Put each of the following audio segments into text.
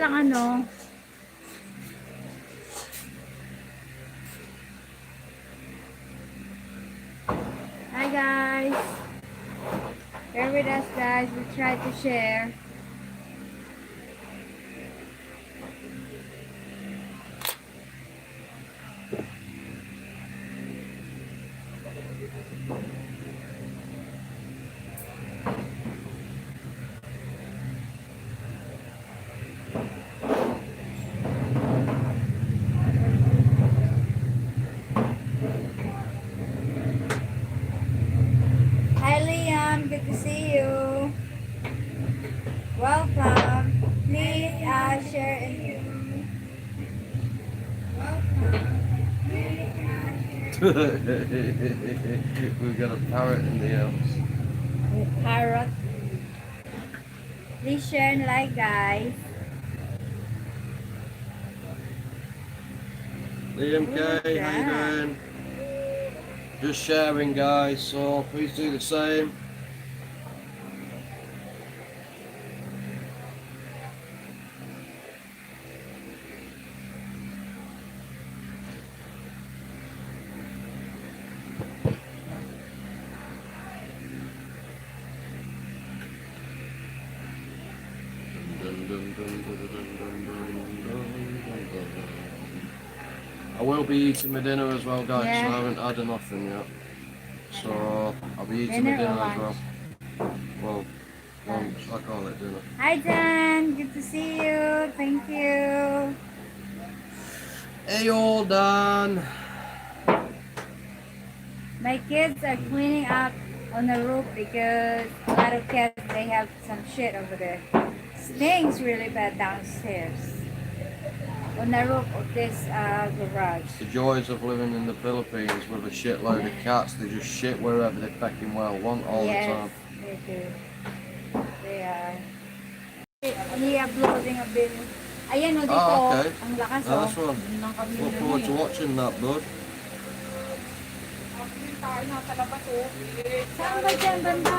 siyang ano. Hi guys. Bear with us guys. We try to share. Hi Liam, good to see you. Welcome. Please share and We've got a parrot in the house. parrot. Please share and like guys. Liam K, how you doing? Just sharing guys, so please do the same. I will be eating my dinner as well guys, Yeah. so I haven't had nothing yet. So I'll be eating Dinner my dinner or as well. lunch? Well, lunch, I call it dinner. Hi Dan, good to see you. Thank you. Hey old Dan! My kids are cleaning up on the roof because a lot of cats, they have some shit over there. Stinks really bad downstairs. On the roof of this garage. The joys of living in the Philippines with a shitload of cats. They just shit wherever they fucking well want all the time. They do. They are. I-uploading a video. Ayan o, dito. Oh, okay. Ang lakas o. Nice one. Look forward to watching that, bud. Saan ba dyan banda?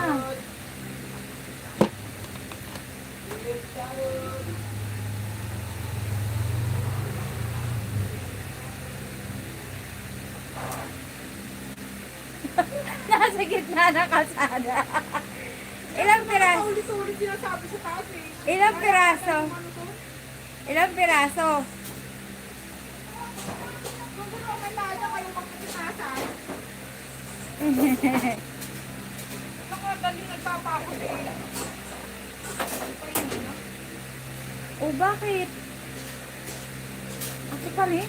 Nasa gitna ng kalsada. Ilang piraso? Ulit-ulit sinasabi sa taas eh. Ilang piraso? Ilang piraso? Kung gusto ka na kayong magpapitasan. Nakadali nagpapakot eh. Oh, bakit? Kasi kami?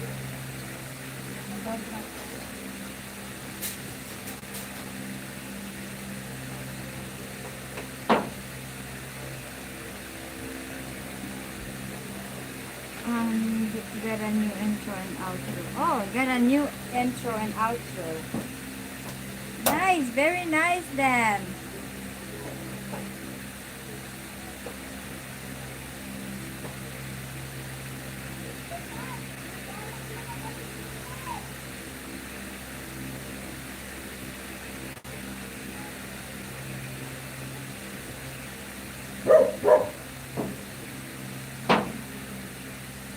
Got a new intro and outro. Oh, got a new intro and outro. Nice, very nice then.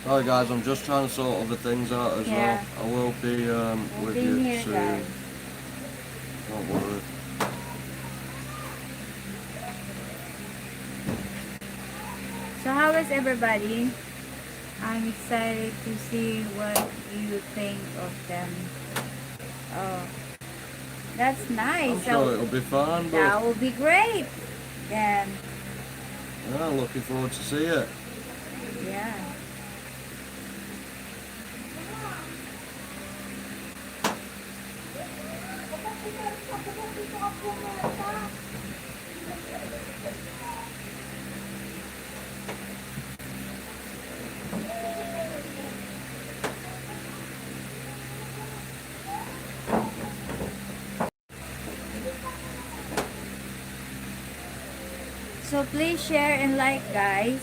Sorry guys, I'm just trying to sort other things out as well. I will be with you here, soon. guys. Don't worry. So how is everybody? I'm excited to see what you think of them. Oh, that's nice. I'm sure it'll be fun, but That will be great. Then, yeah, looking forward to see it. yeah. So please share and like, guys.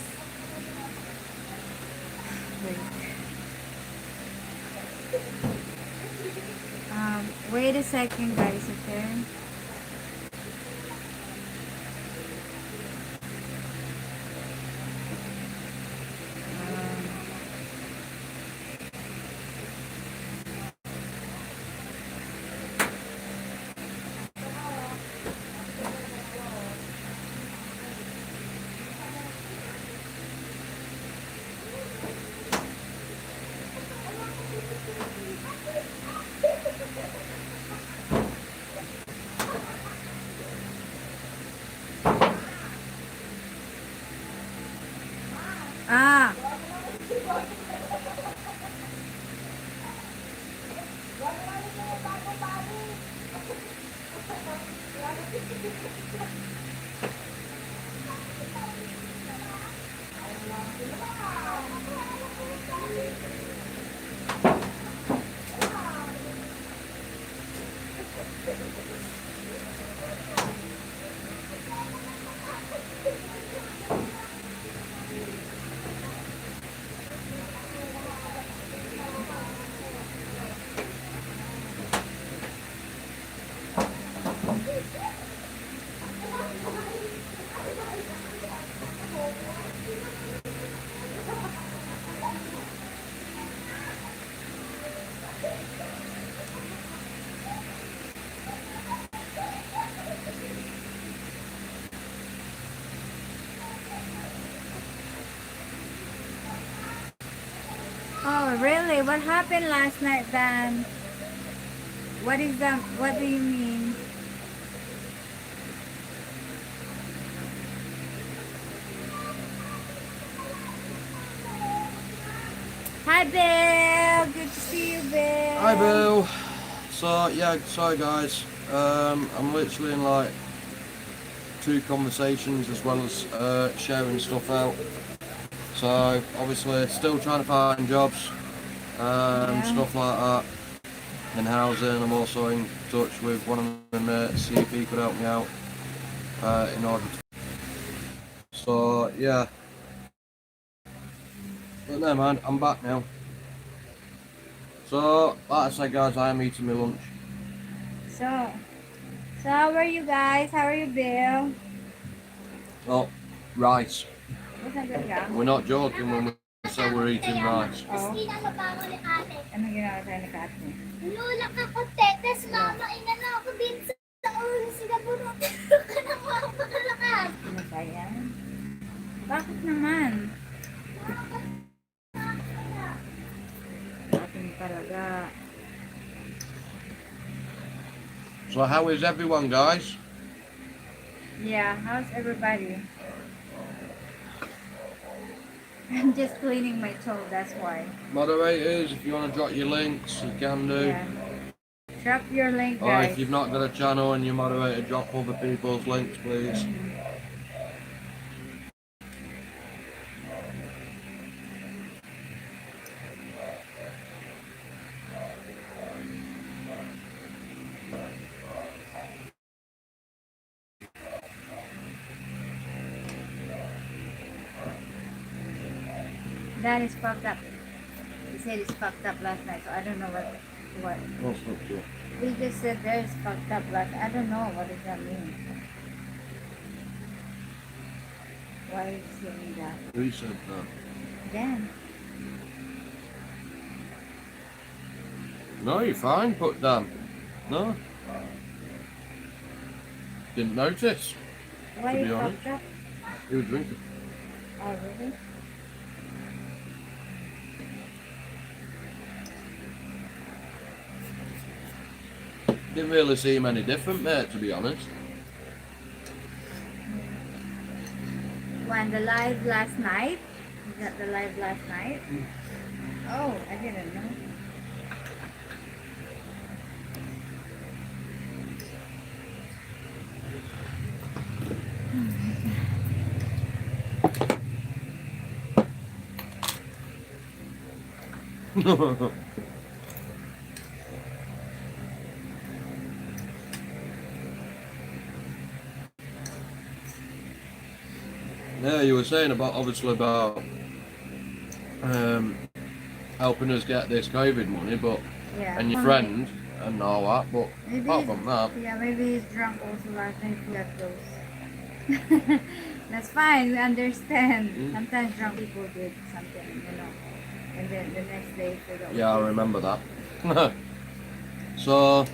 Wait a second, guys, okay? Oh, really? What happened last night then? What is that? What do you mean? Hi, Bill. Good to see you, Bill. Hi, Bill. So yeah, sorry guys. I'm literally in like 2 conversations as well as sharing stuff out. So obviously still trying to find jobs, stuff like that. In housing, I'm also in touch with one of my mates, see if he could help me out in order to. So yeah, but never mind, I'm back now. So like I said, guys, I am eating my lunch. So how are you guys? How are you, Bill? Oh, rice. What's good ka? We're not joking when we say we're eating rice. Oh. Hindi na mabango ni ate. Ano ginawa tayo ni Kathy? Lulak ako, tetes, mama, inano ako din sa ulo sila bunutin ka ng mapakalakas. Ano ba yan? Bakit naman? Ating talaga. So how is everyone, guys? Yeah, how's everybody? I'm just cleaning my toe, that's why. Moderators, if you want to drop your links, you can do. Yeah. Drop your link, Or guys. if you've not got a channel and you're moderator, drop other people's links, please. That is fucked up. He said it's fucked up last night, so I don't know what. What's up to? He just said there's fucked up last. I don't know what does that mean. Why is he saying that? Who said that? Dan. No, you're fine, put down. No. Didn't notice. Why To you be honest. fucked up? You were drinking. Oh really? Didn't really seem any different, mate, to be honest. When the live last night? Is that the live last night? Oh, I didn't know. Yeah, you were saying about obviously about helping us get this COVID money, but Yeah. and your friend and all that, but Maybe apart from that, yeah, maybe he's drunk also last night. Forgot those. That's fine. We understand. Sometimes drunk people did something, and then the next day forgot. yeah, I remember that. So,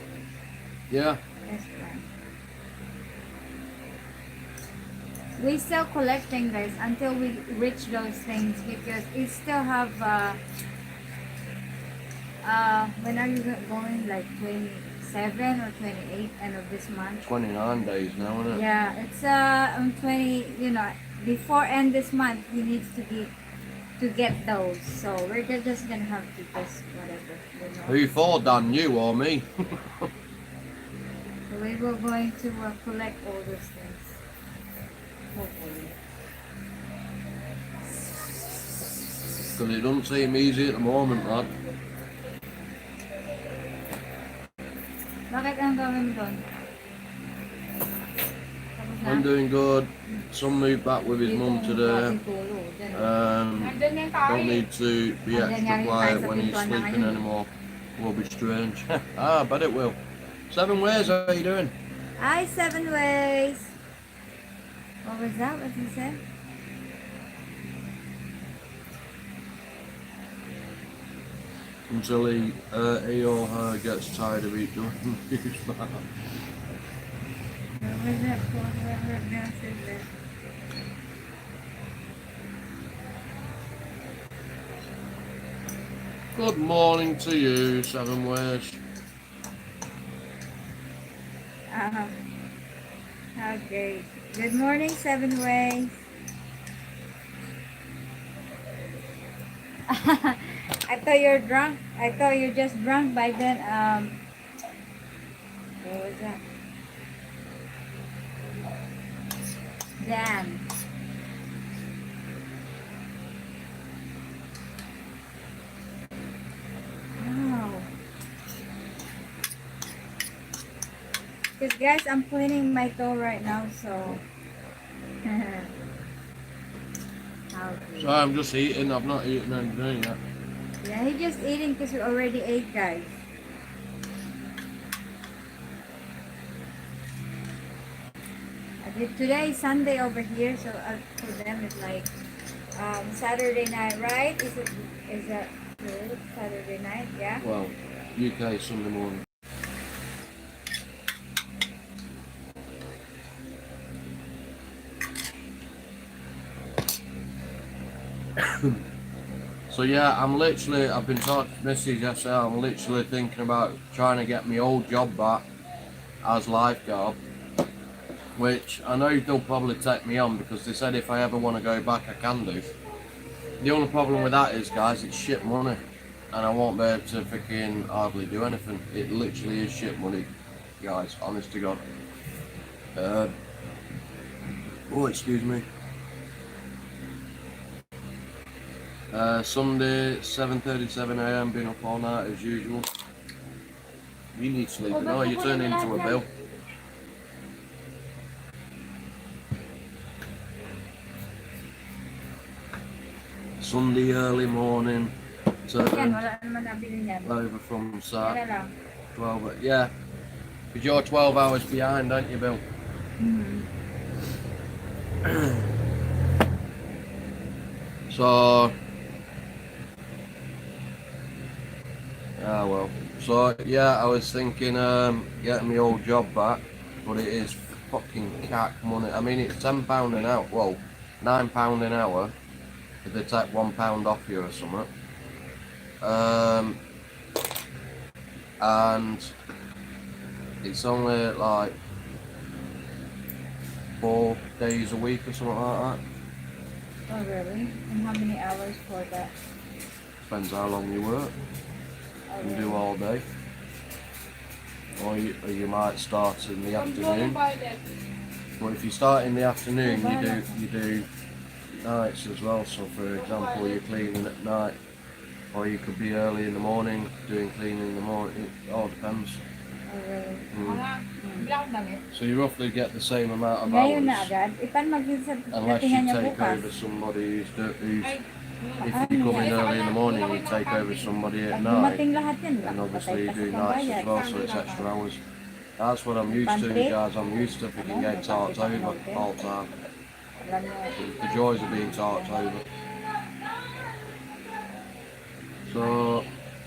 yeah, That's fine. We still collecting guys until we reach those things because it still have when are you going, like 27 or 28 end of this month? 29 days now, isn't it? Yeah, it's on 20, before end this month he needs to get those. So we're just gonna have to just whatever, Who for, Dan, you or me? Who? we were going to collect all those things. Hopefully. Because it doesn't seem easy at the moment, lad. Bakit ang gawin mo doon? Tapos na? I'm doing good. Son moved back with his mum today. Don't need to be extra quiet when he's sleeping anymore. Will be strange. I bet it will. 7 Ways, how are you doing? Hi, 7 Ways. What was that? What he said? Until he or her gets tired of each other. What was that? What message there? Good morning to you, 7 Ways. Okay. Good morning, 7 Ways. I thought you're drunk. I thought you're just drunk by then. What was that? Damn. Wow. Because guys, I'm cleaning my toe right now, so. Okay. So I'm just eating, I've not eaten anything yet. Yeah, he's just eating because we already ate, guys. Today is Sunday over here, so for them it's like Saturday night, right? Is that true? Saturday night, yeah? Well, UK Sunday morning. So yeah, I've been talking to Mrs. yesterday, I'm literally thinking about trying to get my old job back as lifeguard, which I know they'll probably take me on because they said if I ever want to go back I can do. The only problem with that is, guys, it's shit money and I won't be able to freaking hardly do anything. It literally is shit money, guys, honest to God. Oh, excuse me. Sunday, 7:37 AM, been up all night as usual. You need sleep, no, you turn into a bill. Sunday early morning, Yan, wala naman nabili niyan. over from Yan Sat, na lang. 12, yeah. Because you're 12 hours behind, aren't you, Bill? So, well. So, yeah, I was thinking getting my old job back, but it is fucking cack money. I mean, it's £10 an hour, well, £9 an hour, if they take £1 off you or something. And it's only like 4 days a week or something like that. Oh, really? And how many hours for that? Depends how long you work. Oh, You can really? do all day. Or you might start in the afternoon. But if you start in the afternoon, you do nights as well. So for example, you're cleaning at night, or you could be early in the morning doing cleaning in the morning. It all depends. Oh, really? So you roughly get the same amount of Ngayon na hours, agad? Ipan unless you magsasabihan niya take bukas? over somebody who's if you come in early in the morning, you take over somebody at Pag night, dumating lahat yan, and obviously patay you pa do sa nights as pambayad. well, so it's extra hours. That's what I'm used to, guys. I'm used to freaking getting talked over all the time. Alam niyo, The joys of being talked over. So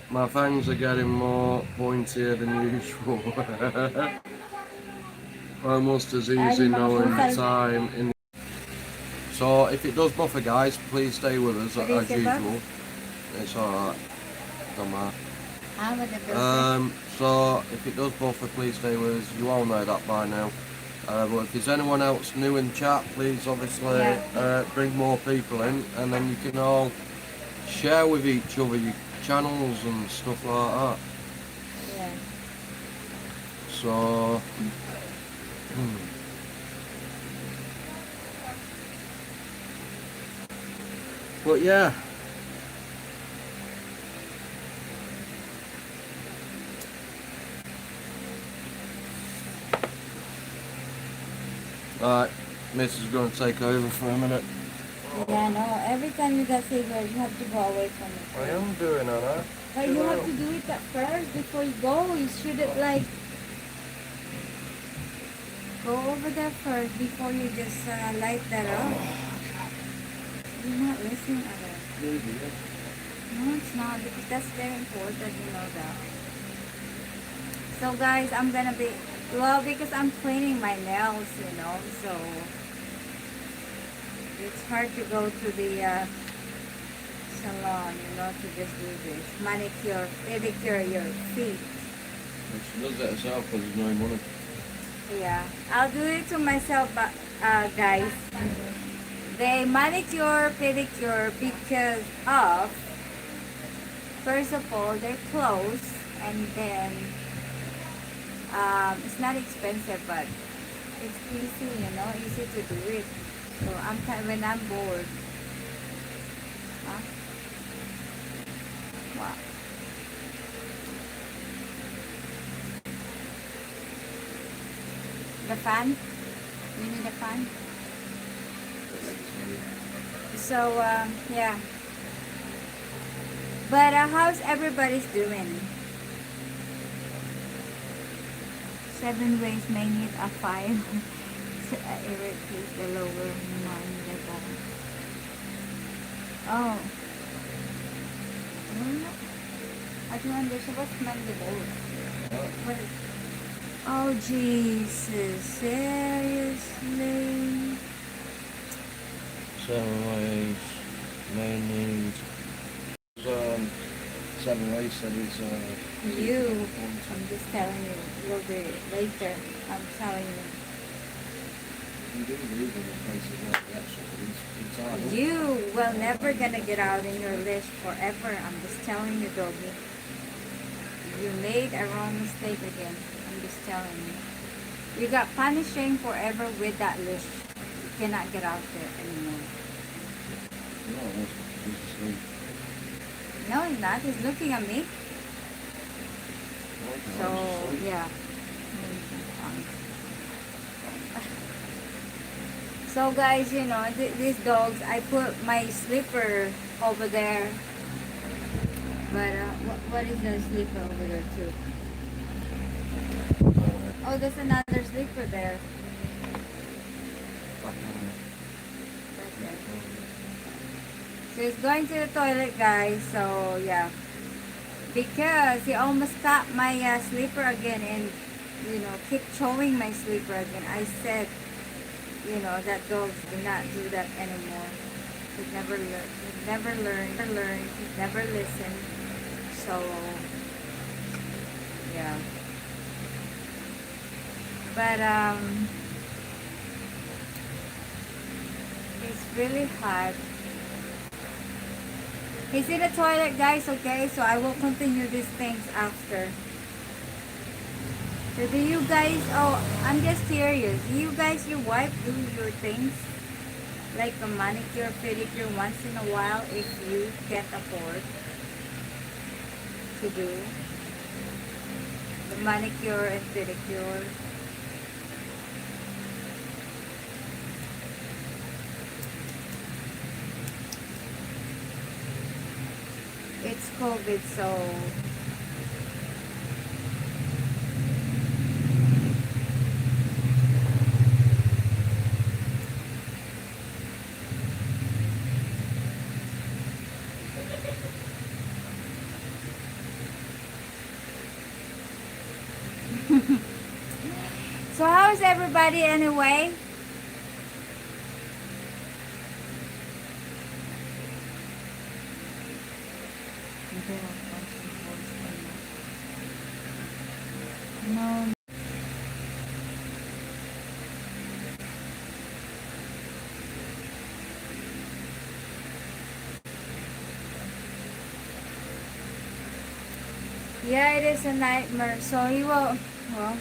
my fangs are getting more pointier than usual. Almost as easy knowing the time in. So if it does buffer, guys, please stay with us as usual. It's alright. Don't matter. what the bill So if it does buffer, please stay with us. You all know that by now. But if there's anyone else new in the chat, please obviously bring more people in, and then you can all share with each other your channels and stuff like that. Yeah. So, but yeah. Alright, Miss is going to take over for a minute. Yeah, no. Every time you got cigarette, you have to go away from it. I am doing Anna. But you have to do it at first before you go. You shouldn't like go over there first before you just light that up. You're not listening at all. No, it's not, because that's very important, you know that. So guys, I'm gonna be, well, because I'm cleaning my nails, you know, so it's hard to go to the salon, you know, to just do this. Manicure, pedicure your feet. She does it herself because there's no money. Yeah, I'll do it to myself, but guys, they manicure, pedicure because of, first of all, they're close, and then it's not expensive, but it's easy, you know, easy to do it. So when I'm bored, huh? Wow. The fan? You need a fan? So, yeah. But how's everybody's doing? 7 ways may need a 5 to irritate the lower mandible. Oh. I don't understand. What's mandible? What is, oh, Jesus. Seriously? 7 ways, may need. 7 ways said it's You. I'm just telling you. You'll do it later. I'm telling you. You do live in places like that, so it's hard. You will never gonna get out in your list forever. I'm just telling you, doggy. You made a wrong mistake again. I'm just telling you. You got punishing forever with that list. You cannot get out there anymore. No, that's asleep. No, he's not. He's looking at me. So, yeah. So guys, you know, these dogs, I put my slipper over there. But what is the slipper over there too? Oh, there's another slipper there. Right there. So he's going to the toilet, guys. So yeah, because he almost got my slipper again, and you know, keep showing my slipper again. I said, you know, that dogs do not do that anymore. He never learn. He never learn. He never listen. So yeah. But it's really hard. He's in the toilet, guys, okay? So I will continue these things after. So do you guys, oh, I'm just curious. Do you guys, your wife, do your things? Like a manicure, pedicure once in a while if you can't afford to do the manicure and pedicure? It's COVID, so so how's everybody anyway? No. Yeah, it is a nightmare. So he will, well,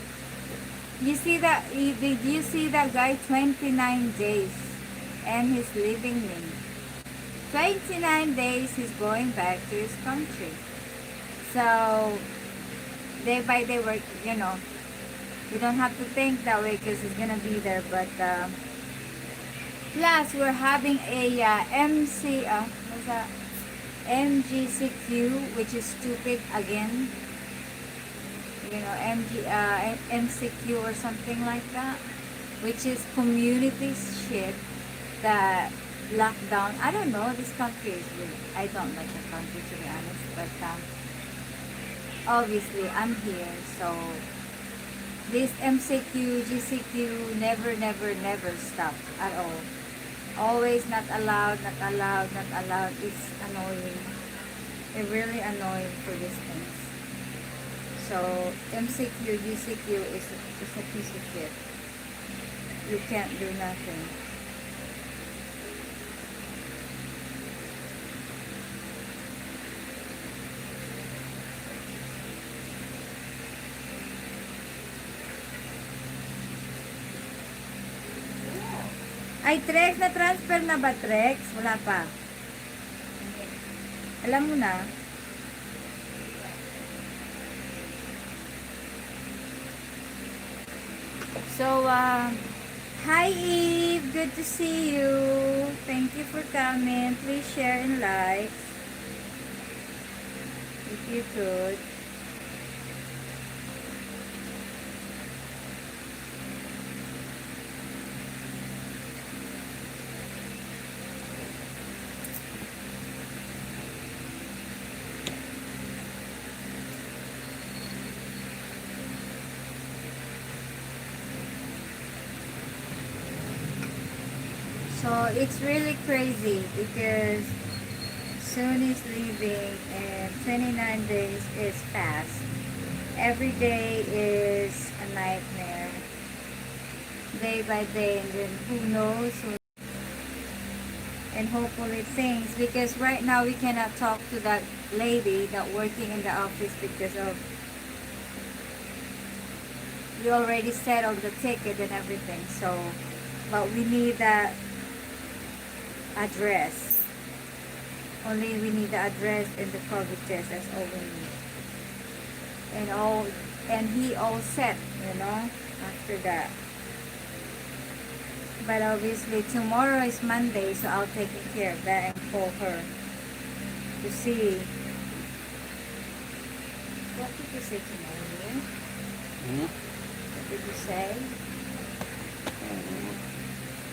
You see that? Did you see that guy? 29 days, and he's leaving me. 29 days, he's going back to his country. So day by day, we're we don't have to think that way because he's gonna be there. But plus, we're having a what's that? MGCQ, which is stupid again. MCQ or something like that, which is community shit that lockdown. I don't know. This country is really. I don't like the country, to be honest. But obviously, I'm here, so this MCQ, GCQ never, never, never stop at all. Always not allowed, not allowed, not allowed. It's annoying. It's really annoying for these things. So MCQ, GCQ is a piece of shit. You can't do nothing. Ay, Trex, na-transfer na ba, Trex? Wala pa. Alam mo na. So, hi Eve, good to see you. Thank you for coming. Please share and like if you could. So it's really crazy because soon is leaving and 29 days is fast. Every day is a nightmare. Day by day, and then who knows and hopefully things, because right now we cannot talk to that lady that working in the office because of we already settled the ticket and everything. So but we need that address. Only we need the address and the COVID test. That's all we need. And he all set, after that. But obviously tomorrow is Monday, so I'll take care of that and call her to see. What did you say tomorrow? What did you say?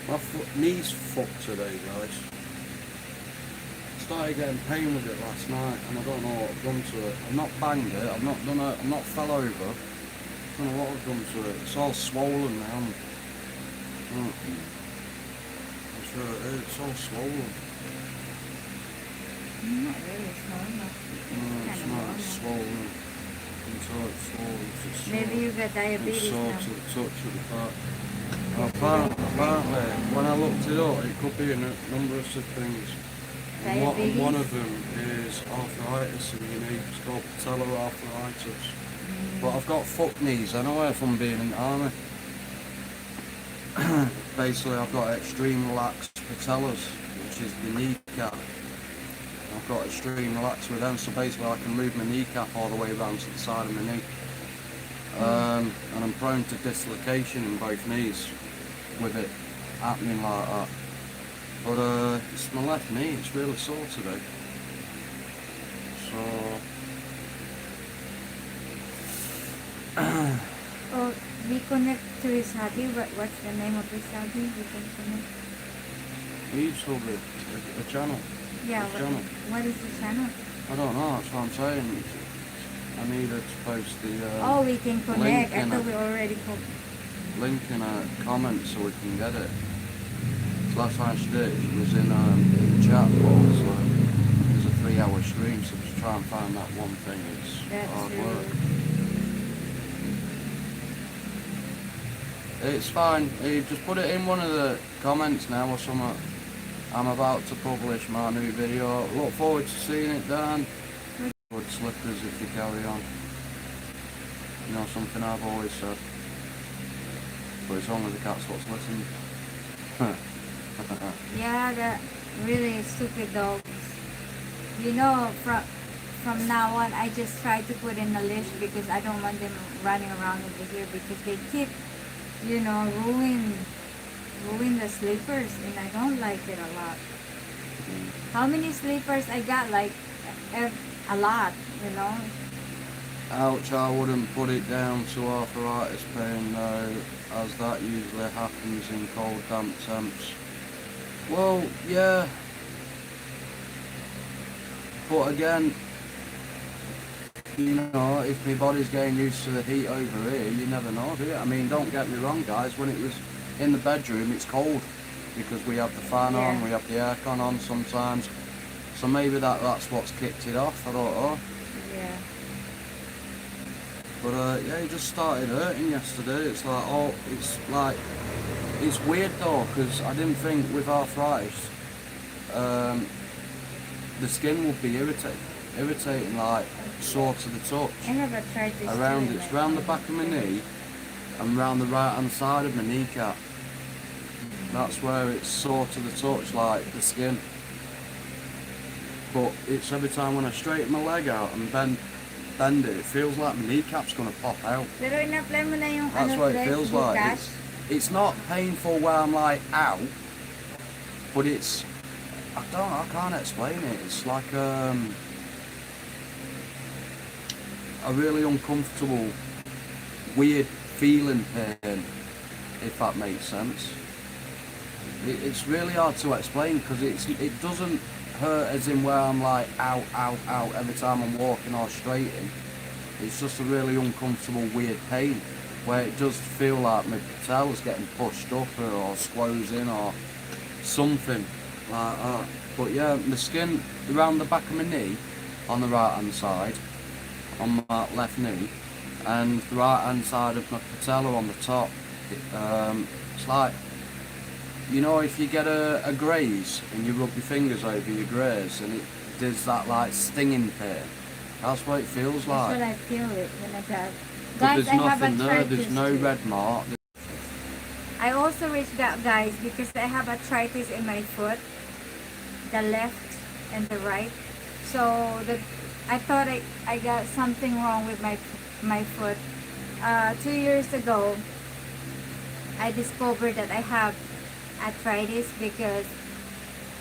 My knee's fucked today, guys. Started getting pain with it last night, and I don't know what I've done to it. I've not banged it. I've not fell over. I don't know what I've done to it. It's all swollen now. I'm sure it is. It's all swollen. Not really swollen. No, it's not. It's swollen. It's all swollen. It's Maybe you got diabetes it's sore now. to the touch of the part. Apparently, when I looked it up, it could be a number of things. And one of them is arthritis in your knee. It's called patellar arthritis. But I've got fuck knees anyway from being in the army. Basically, I've got extreme lax patellas, which is the kneecap. I've got extreme lax with them, so basically I can move my kneecap all the way around to the side of my knee. And I'm prone to dislocation in both knees with it happening like that. But it's my left knee, it's really sore today. So Oh, we connect to his hobby. What's the name of his hobby? We can connect. YouTube, a channel. Yeah, channel. what is the channel? I don't know, that's what I'm saying. I needed to post the Oh, we can connect. I link in thought we already link in a comment so we can get it. So that's why she did it. It was in the chat box. So there's a 3-hour stream, so just try and find that one thing. It's That's hard true. work. It's fine. You just put it in one of the comments now or something. I'm about to publish my new video. Look forward to seeing it, Dan. Good slippers if you carry on. You know, something I've always said. but it's only the cats what's listening. Yeah, the really stupid dogs. You know, from now on, I just try to put in a leash because I don't want them running around over here because they keep, ruin the sleepers, and I don't like it a lot. How many sleepers I got? Like a lot, you know. Ouch, I wouldn't put it down to arthritis pain though, as that usually happens in cold, damp temps. Well, yeah. But again, if my body's getting used to the heat over here, you never know, do you? I mean, don't get me wrong, guys, when it was in the bedroom, it's cold because we have the fan on, we have the aircon on sometimes. So maybe that's what's kicked it off, I don't know. Yeah. But yeah, it just started hurting yesterday. It's weird though, because I didn't think with arthritis, the skin would be irritating, like sore to the touch. I have arthritis It's around the back of my knee and round the right hand side of my kneecap. That's where it's sore to the touch, like the skin. But it's every time when I straighten my leg out and bend it feels like my kneecap's gonna pop out. Pero in-apply mo na yung That's what it feels like. It's not painful where I'm like, ow, but it's, I can't explain it. It's like a really uncomfortable, weird feeling pain, if that makes sense. It's really hard to explain because it doesn't hurt as in where I'm like, ow, ow, ow, every time I'm walking or straighting. It's just a really uncomfortable, weird pain where it does feel like my patel's getting pushed up or squozen or something like that. But yeah, the skin around the back of my knee on the right hand side, on my left knee, and the right hand side of my patella on the top. It's like, if you get a graze and you rub your fingers over your graze and it does that like stinging pain. That's what it feels like. That's what I feel it when I got. But Guys, there's I have nothing there, arthritis there's no too. red mark. I also reached out, guys, because I have arthritis in my foot, the left and the right. So I thought I got something wrong with my foot. 2 years ago, I discovered that I have arthritis because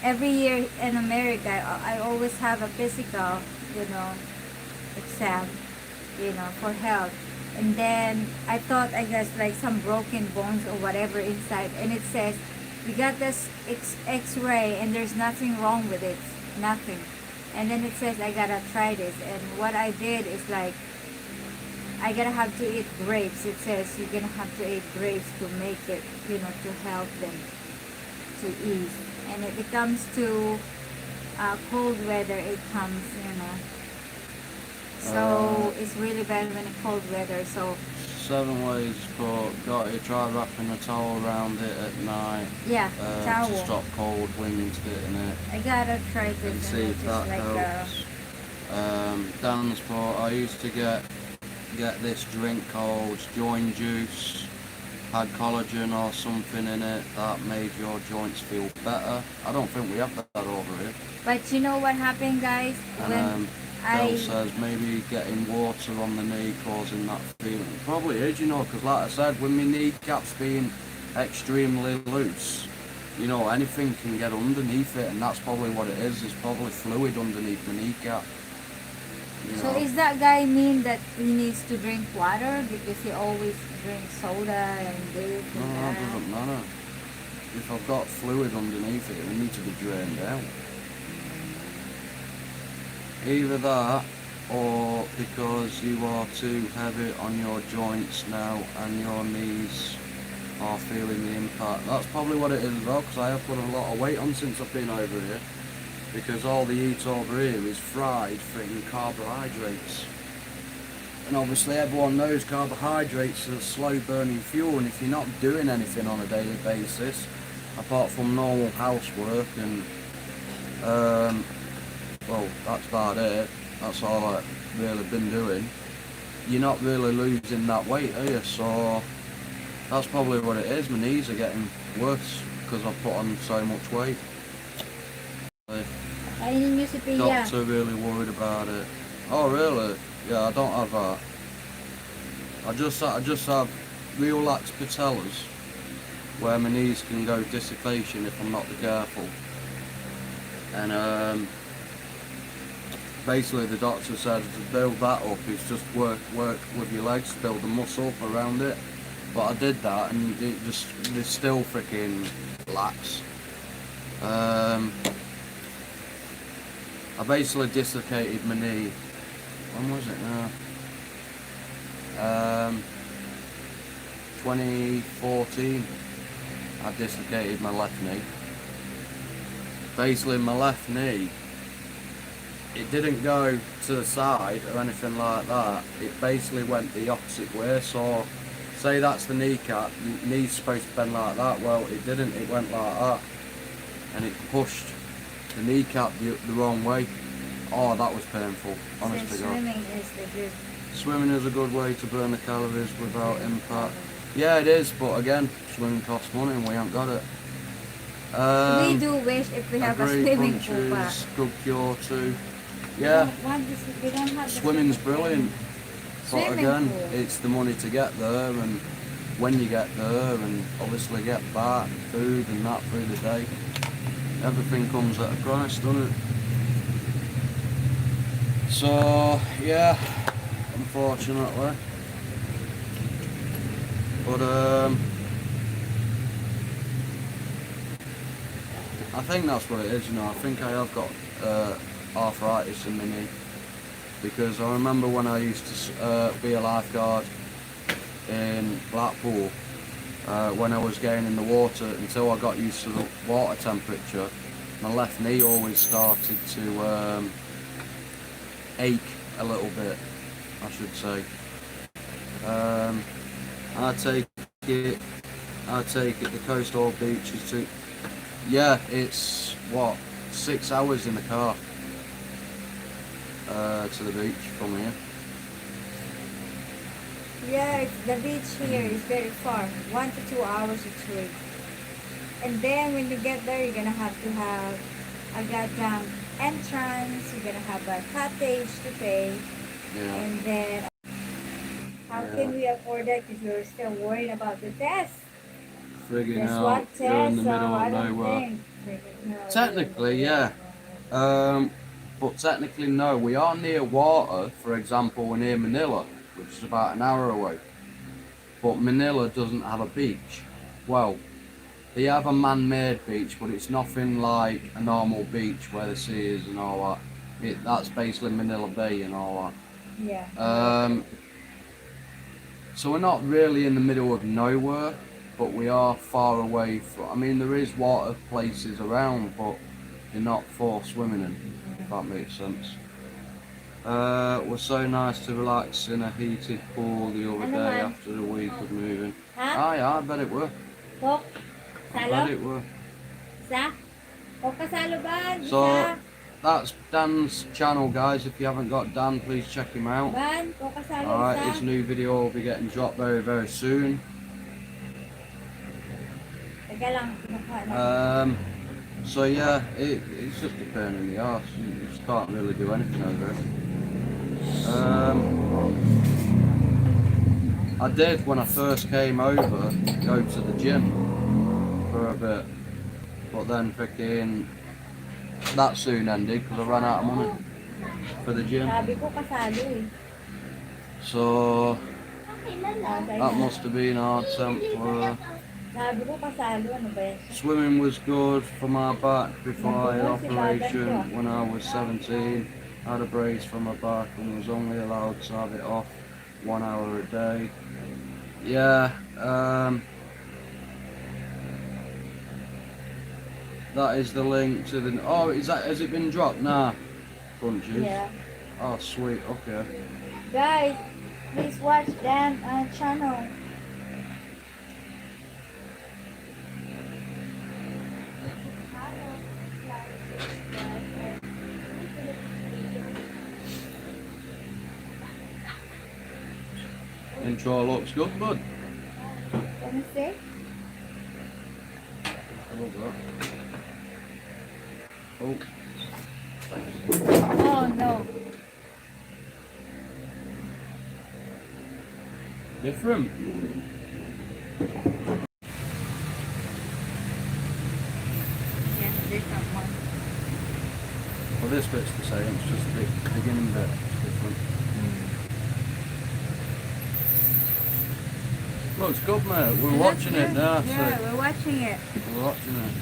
every year in America, I always have a physical, exam, for health. And then I thought I got like some broken bones or whatever inside, and it says we got this X-ray and there's nothing wrong with it, nothing. And then it says I got arthritis, and what I did is like I gotta have to eat grapes. It says you're gonna have to eat grapes to make it, to help them to ease. And it comes to cold weather, it comes, So it's really bad when it's cold weather. So 7 ways, but got to try wrapping a towel around it at night. yeah, towel. To stop cold winds hitting it. I gotta try this And see if that helps. Dan's part, I used to get this drink called joint juice. Had collagen or something in it that made your joints feel better. I don't think we have that over here. But you know what happened, guys? And Bill says maybe getting water on the knee causing that feeling. It probably is, because like I said, with my kneecaps being extremely loose, anything can get underneath it, and that's probably what it is. There's probably fluid underneath the kneecap. So is that guy mean that he needs to drink water because he always drinks soda and this and No, that? that doesn't matter. If I've got fluid underneath it, it will need to be drained out. Either that, or because you are too heavy on your joints now and your knees are feeling the impact. That's probably what it is as well, because I have put a lot of weight on since I've been over here. Because all the eat over here is fried freaking carbohydrates. And obviously everyone knows carbohydrates are slow burning fuel, and if you're not doing anything on a daily basis, apart from normal housework and well, that's about it. That's all I've really been doing. You're not really losing that weight, are you? So That's probably what it is. My knees are getting worse because I've put on so much weight. Kainin niyo si Pia. Doctor really worried about it. Oh really? Yeah, I don't have that. I just have real lax patellas where my knees can go dislocation if I'm not careful. And basically the doctor said to build that up is just work with your legs, build the muscle around it. But I did that and it's still freaking lax. I basically dislocated my knee. When was it now? 2014. I dislocated my left knee. Basically my left knee, it didn't go to the side or anything like that. It basically went the opposite way. So say that's the kneecap, the knee's supposed to bend like that. Well, it didn't, it went like that. And it pushed the kneecap the wrong way. Oh, that was painful, honest to God. Swimming is the good. Swimming is a good way to burn the calories without impact. Yeah, it is, but again, swimming costs money and we haven't got it. We do wish if we have a agree, swimming pool, punches, but good cure too. we Yeah, don't want this, we don't have the swimming's swimming brilliant. pool. But Swimming again, pool. it's the money to get there and when you get there and obviously get back, food and that through the day. Everything comes at a price, doesn't it? So, yeah, unfortunately. But, I think that's what it is, you know. I think I have got arthritis in my knee. Because I remember when I used to be a lifeguard in Blackpool, when I was getting in the water, until I got used to the water temperature, my left knee always started to ache a little bit, I should say. I take it the coastal beaches to, yeah, it's what, 6 hours in the car to the beach from here. Yeah, the beach here is very far. 1 to 2 hours each way. And then when you get there, you're gonna have to have a goddamn entrance. You're gonna have a cottage to pay. Yeah. And then, how can we afford that? Because we're still worried about the test. Friggin' There's hell, one you're in test, the so middle I of don't nowhere. think. No, Technically, yeah. But technically, no. We are near water. For example, we're near Manila, which is about an hour away. But Manila doesn't have a beach. Well, they have a man-made beach, but it's nothing like a normal beach where the sea is and all that. That's basically Manila Bay and all Yeah. that. So we're not really in the middle of nowhere, but we are far away from. I mean, there is water places around, but they're not for swimming in. If that makes sense. It was so nice to relax in a heated pool the other Ano day man? after a week of moving. Ha? Ah, yeah, I bet it were. Coke? I bet Salo? it were. Isa? Coke kasalo ba? So Isa? that's Dan's channel, guys. If you haven't got Dan, please check him out. Ban? Coke kasalo Alright, isa? his new video will be getting dropped very, very soon. Teka lang, kinukuha na. So yeah, it's just a pain in the arse. You just can't really do anything over it. I did when I first came over go to the gym for a bit, but then freaking that soon ended because I ran out of money for the gym. Sabi ko kasalo eh. So Kakilala. that must have been hard temp for her. Sabi ko kasalo, ano ba yan? Swimming was good for my back before I had operation when I was 17. I had a brace for my back and was only allowed to have it off 1 hour a day. Yeah, that is the link to the. Oh, has it been dropped? Nah, punches. Yeah. Oh, sweet. Okay. Guys, please watch Dan channel. Intro looks good, bud. Kami gonna say? I love that. Oh, Oh no. different. Yes, different one. Well, this bit's the same. It's just the beginning bit is different. Looks good, mate. We're watching it now. Yeah, So we're watching it. we're watching it.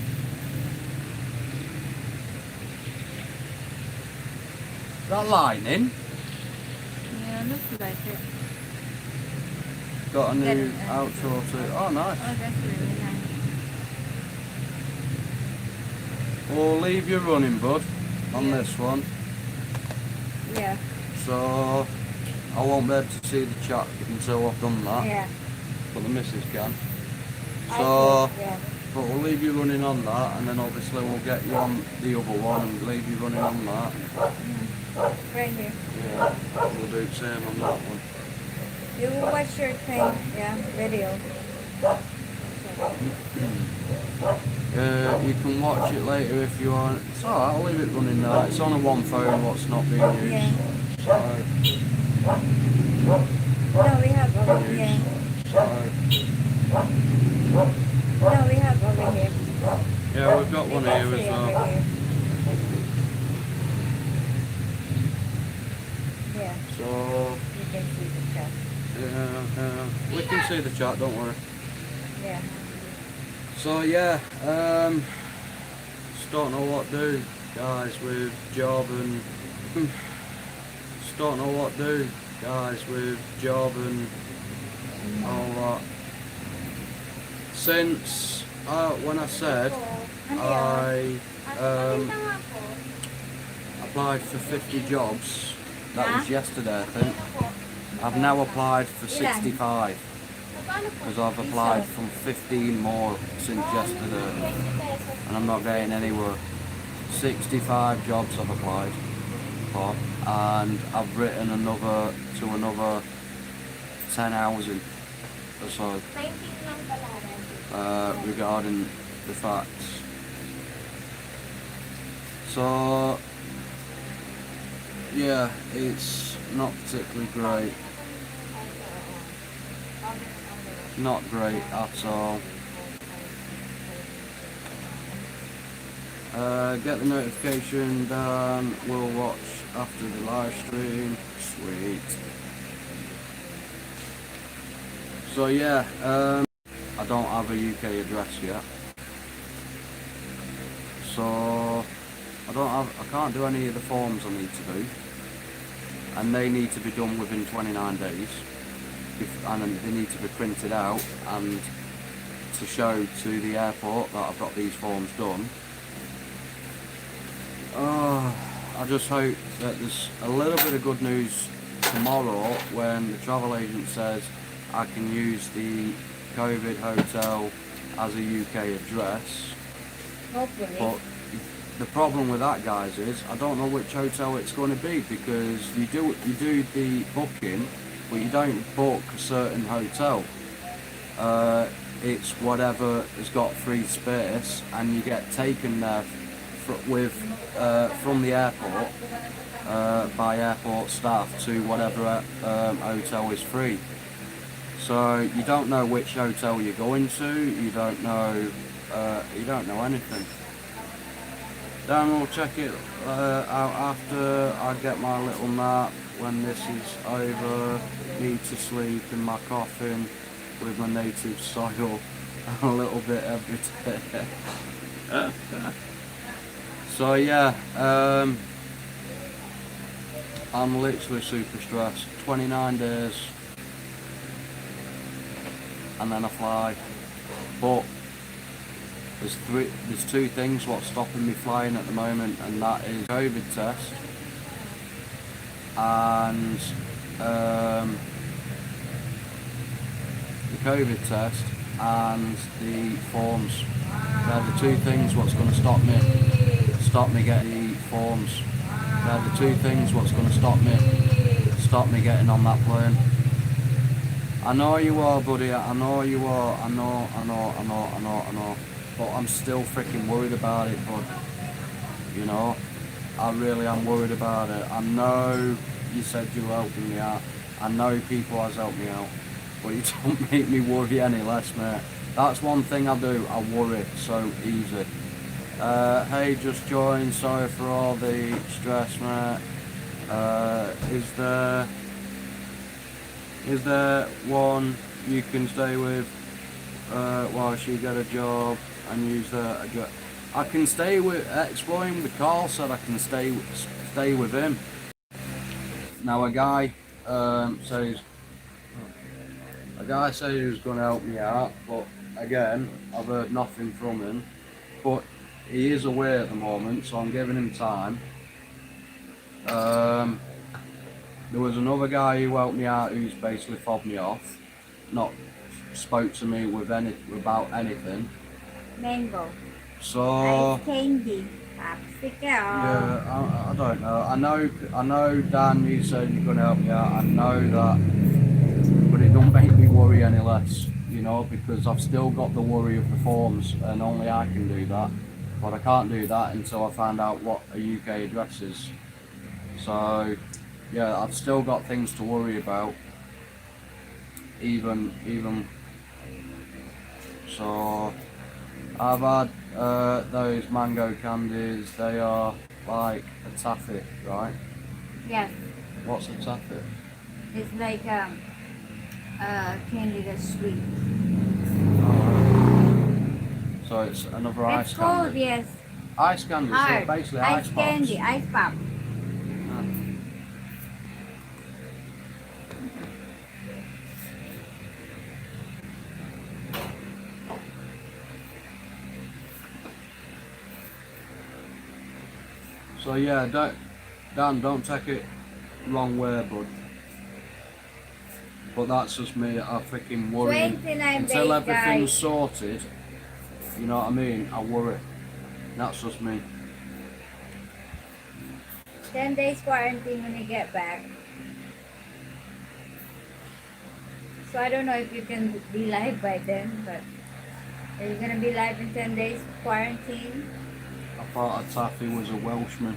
That lining Yeah, looks like it. got a new Get it, outro too. Oh, nice. Oh, that's really nice. We'll leave you running, bud, on Yeah. this one. Yeah, So I won't be able to see the chat until I've done that, yeah. but the missus can. I So, think, yeah. but we'll leave you running on that, and then obviously we'll get you on the other one and leave you running on that. Right here. Yeah, we'll do the same on that one. You will watch your thing, yeah, video. You can watch it later if you want. It's alright, I'll leave it running now. It's on a one phone, what's not being used. Yeah. So, No, we have over used. here. So, No, we have over here. yeah, we've got one We can here see as over well. here. Yeah, So, you can see the chat. we can see the chat, don't worry. Yeah. So yeah, just don't know what to do, guys, with job and just don't know what to do, guys, with job and all that. Since when I said I applied for 50 jobs, that was yesterday, I think. I've now applied for 65 because I've applied from 15 more since yesterday, and I'm not getting anywhere. 65 jobs I've applied for, and I've written another 10 hours in or so regarding the facts. So yeah, it's not particularly great. Not great at all. Get the notification down. We'll watch after the live stream. Sweet. So yeah, I don't have a UK address yet. So I can't do any of the forms I need to do, and they need to be done within 29 days. And they need to be printed out and to show to the airport that I've got these forms done. I just hope that there's a little bit of good news tomorrow when the travel agent says I can use the COVID hotel as a UK address. Hopefully. But the problem with that, guys, is I don't know which hotel it's going to be, because you do the booking, but you don't book a certain hotel. It's whatever has got free space, and you get taken there from the airport by airport staff to whatever hotel is free. So you don't know which hotel you're going to. You don't know anything. Then we'll check it out after I get my little nap. When this is over, need to sleep in my coffin with my native soil a little bit every day. So yeah, I'm literally super stressed. 29 days and then I fly. But there's two things what's stopping me flying at the moment, and that is COVID test and the COVID test and the forms. They're the two things what's going to stop me getting the forms. They're the two things what's going to stop me getting on that plane. I know you are, buddy. I know you are. I know. But I'm still freaking worried about it, bud. You know, I really am worried about it. I know you said you were helping me out. I know people has helped me out, but you don't make me worry any less, mate. That's one thing I do. I worry so easy. Hey, just joined. Sorry for all the stress, mate. Is there one you can stay with whilst you get a job and use the? I can stay with exploring the call. Said I can stay with him. Now a guy says he was going to help me out, but again I've heard nothing from him. But he is away at the moment, so I'm giving him time. There was another guy who helped me out who's basically fobbed me off, not spoke to me about anything. Mango. So Ice candy. Popsicle. yeah, I don't know. I know Dan, you said you're gonna help me out. I know that, but it don't make me worry any less, you know, because I've still got the worry of the forms, and only I can do that. But I can't do that until I find out what a UK address is. So yeah, I've still got things to worry about. Even so, I've had those mango candies. They are like a taffy, right? Yes. What's a taffy? It's like candy that's sweet. So it's another ice It's cold, candy. yes. Ice candy, so Hard. basically Ice ice candy, pops. ice pop. So yeah, don't take it wrong way, bud. But that's just me. I freaking worry 29 until days, everything's guys. sorted. You know what I mean? I worry. That's just me. 10 days quarantine when you get back. So I don't know if you can be live by then, but are you gonna be live in 10 days quarantine? I thought a taffy was a Welshman.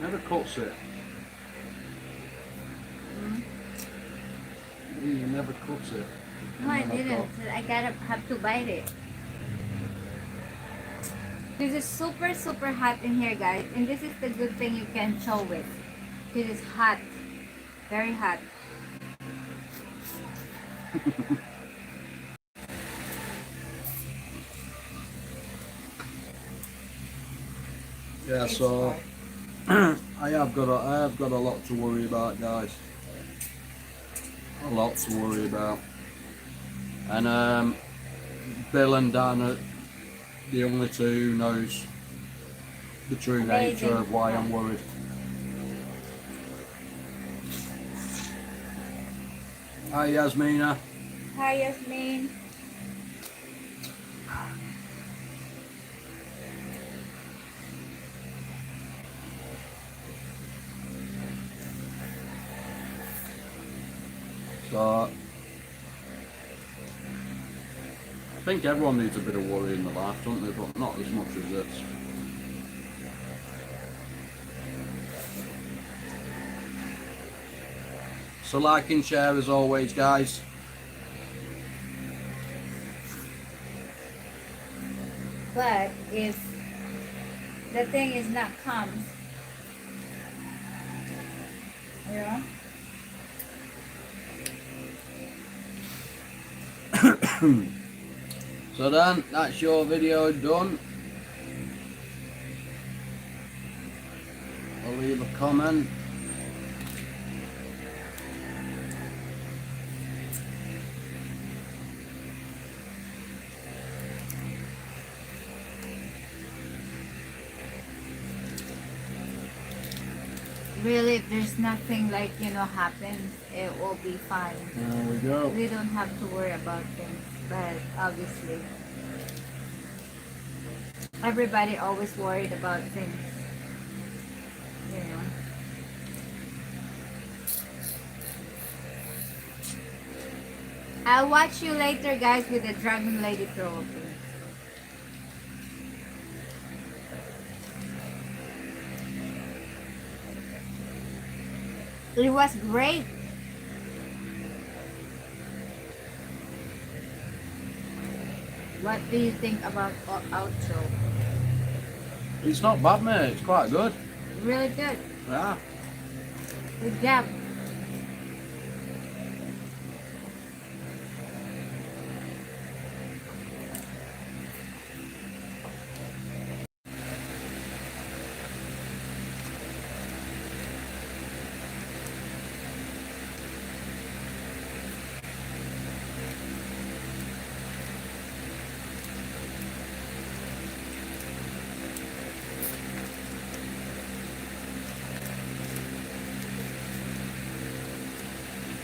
Never cuts it. You never cut it. No, I And then didn't. I gotta have to bite it. This is super hot in here, guys, and this is the good thing you can show with. This is hot, very hot. Yeah, It's so hot. I have got a lot to worry about, guys. A lot to worry about. And Bill and Dan are the only two who knows the true Amazing. nature of why I'm worried. Hi Yasmina. Hi, Yasmin. So I think everyone needs a bit of worry in their life, don't they? But not as much as this. So like and share as always, guys. But if the thing is not comes, you know, So then, that's your video done. I'll leave a comment. really, if there's nothing like, happens, it will be fine. There we go. We don't have to worry about things, but obviously, everybody always worried about things, you know. I'll watch you later, guys, with the Dragon Lady Philippines. It was great. What do you think about outro? It's not bad, mate. It's quite good. Really good. Yeah. Good job.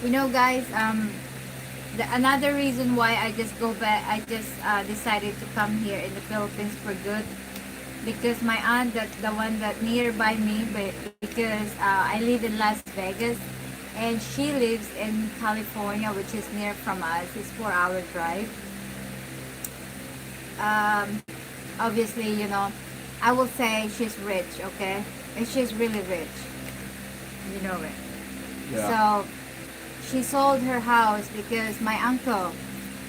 You know, guys, another reason why I just go back, I just decided to come here in the Philippines for good, because my aunt, that the one that nearby me, but because I live in Las Vegas, and she lives in California, which is near from us. It's 4-hour drive. Obviously, I will say she's rich, okay, and she's really rich. You know it. Yeah. So she sold her house because my uncle,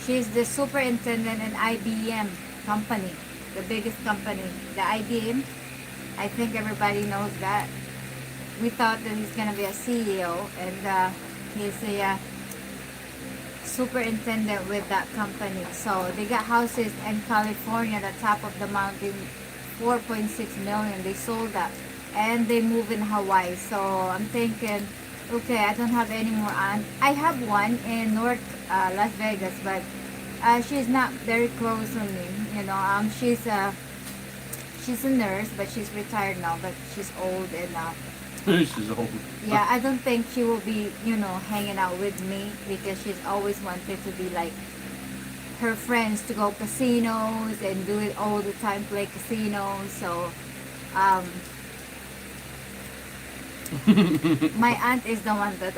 she's the superintendent in IBM company, the biggest company, the IBM. I think everybody knows that. We thought that he's gonna be a CEO, and he's a superintendent with that company. So they got houses in California, the top of the mountain, 4.6 million. They sold that, and they move in Hawaii. So I'm thinking, okay, I don't have any more aunt. I have one in North Las Vegas, but she's not very close to me. She's a nurse, but she's retired now. But she's old, and She's old. yeah, I don't think she will be, hanging out with me, because she's always wanted to be like her friends, to go casinos and do it all the time, play casinos. So my aunt is the one that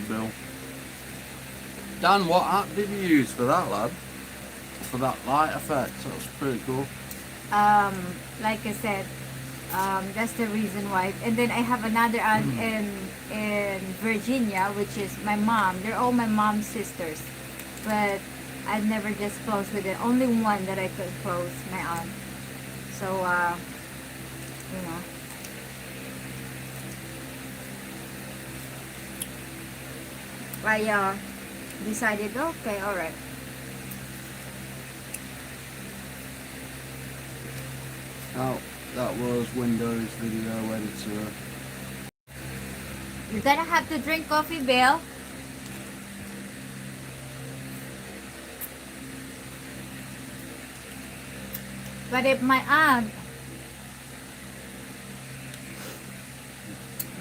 Bill. Dan, what app did you use for that, lad? For that light effect? That was pretty cool. like I said, that's the reason why. And then I have another aunt in Virginia, which is my mom. They're all my mom's sisters, but I've never just close with it. Only one that I could close, my aunt. So you know. I decided, okay, alright. Oh, that was Windows Video Editor. You're gonna have to drink coffee, Bill. But if my aunt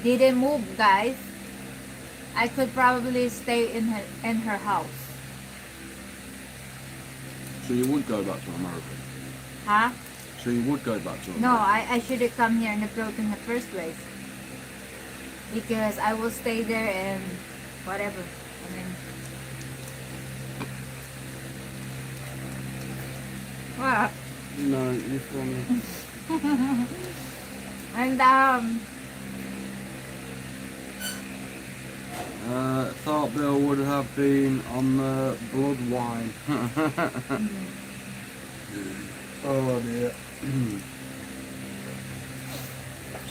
didn't move, guys, I could probably stay in her house. So you would go back to America? Huh? So you would go back to America? No, I should have come here in the Philippines in the first place. Because I will stay there and whatever. I mean, what? No, you're funny. And thought Bill would have been on the blood wine. Oh dear.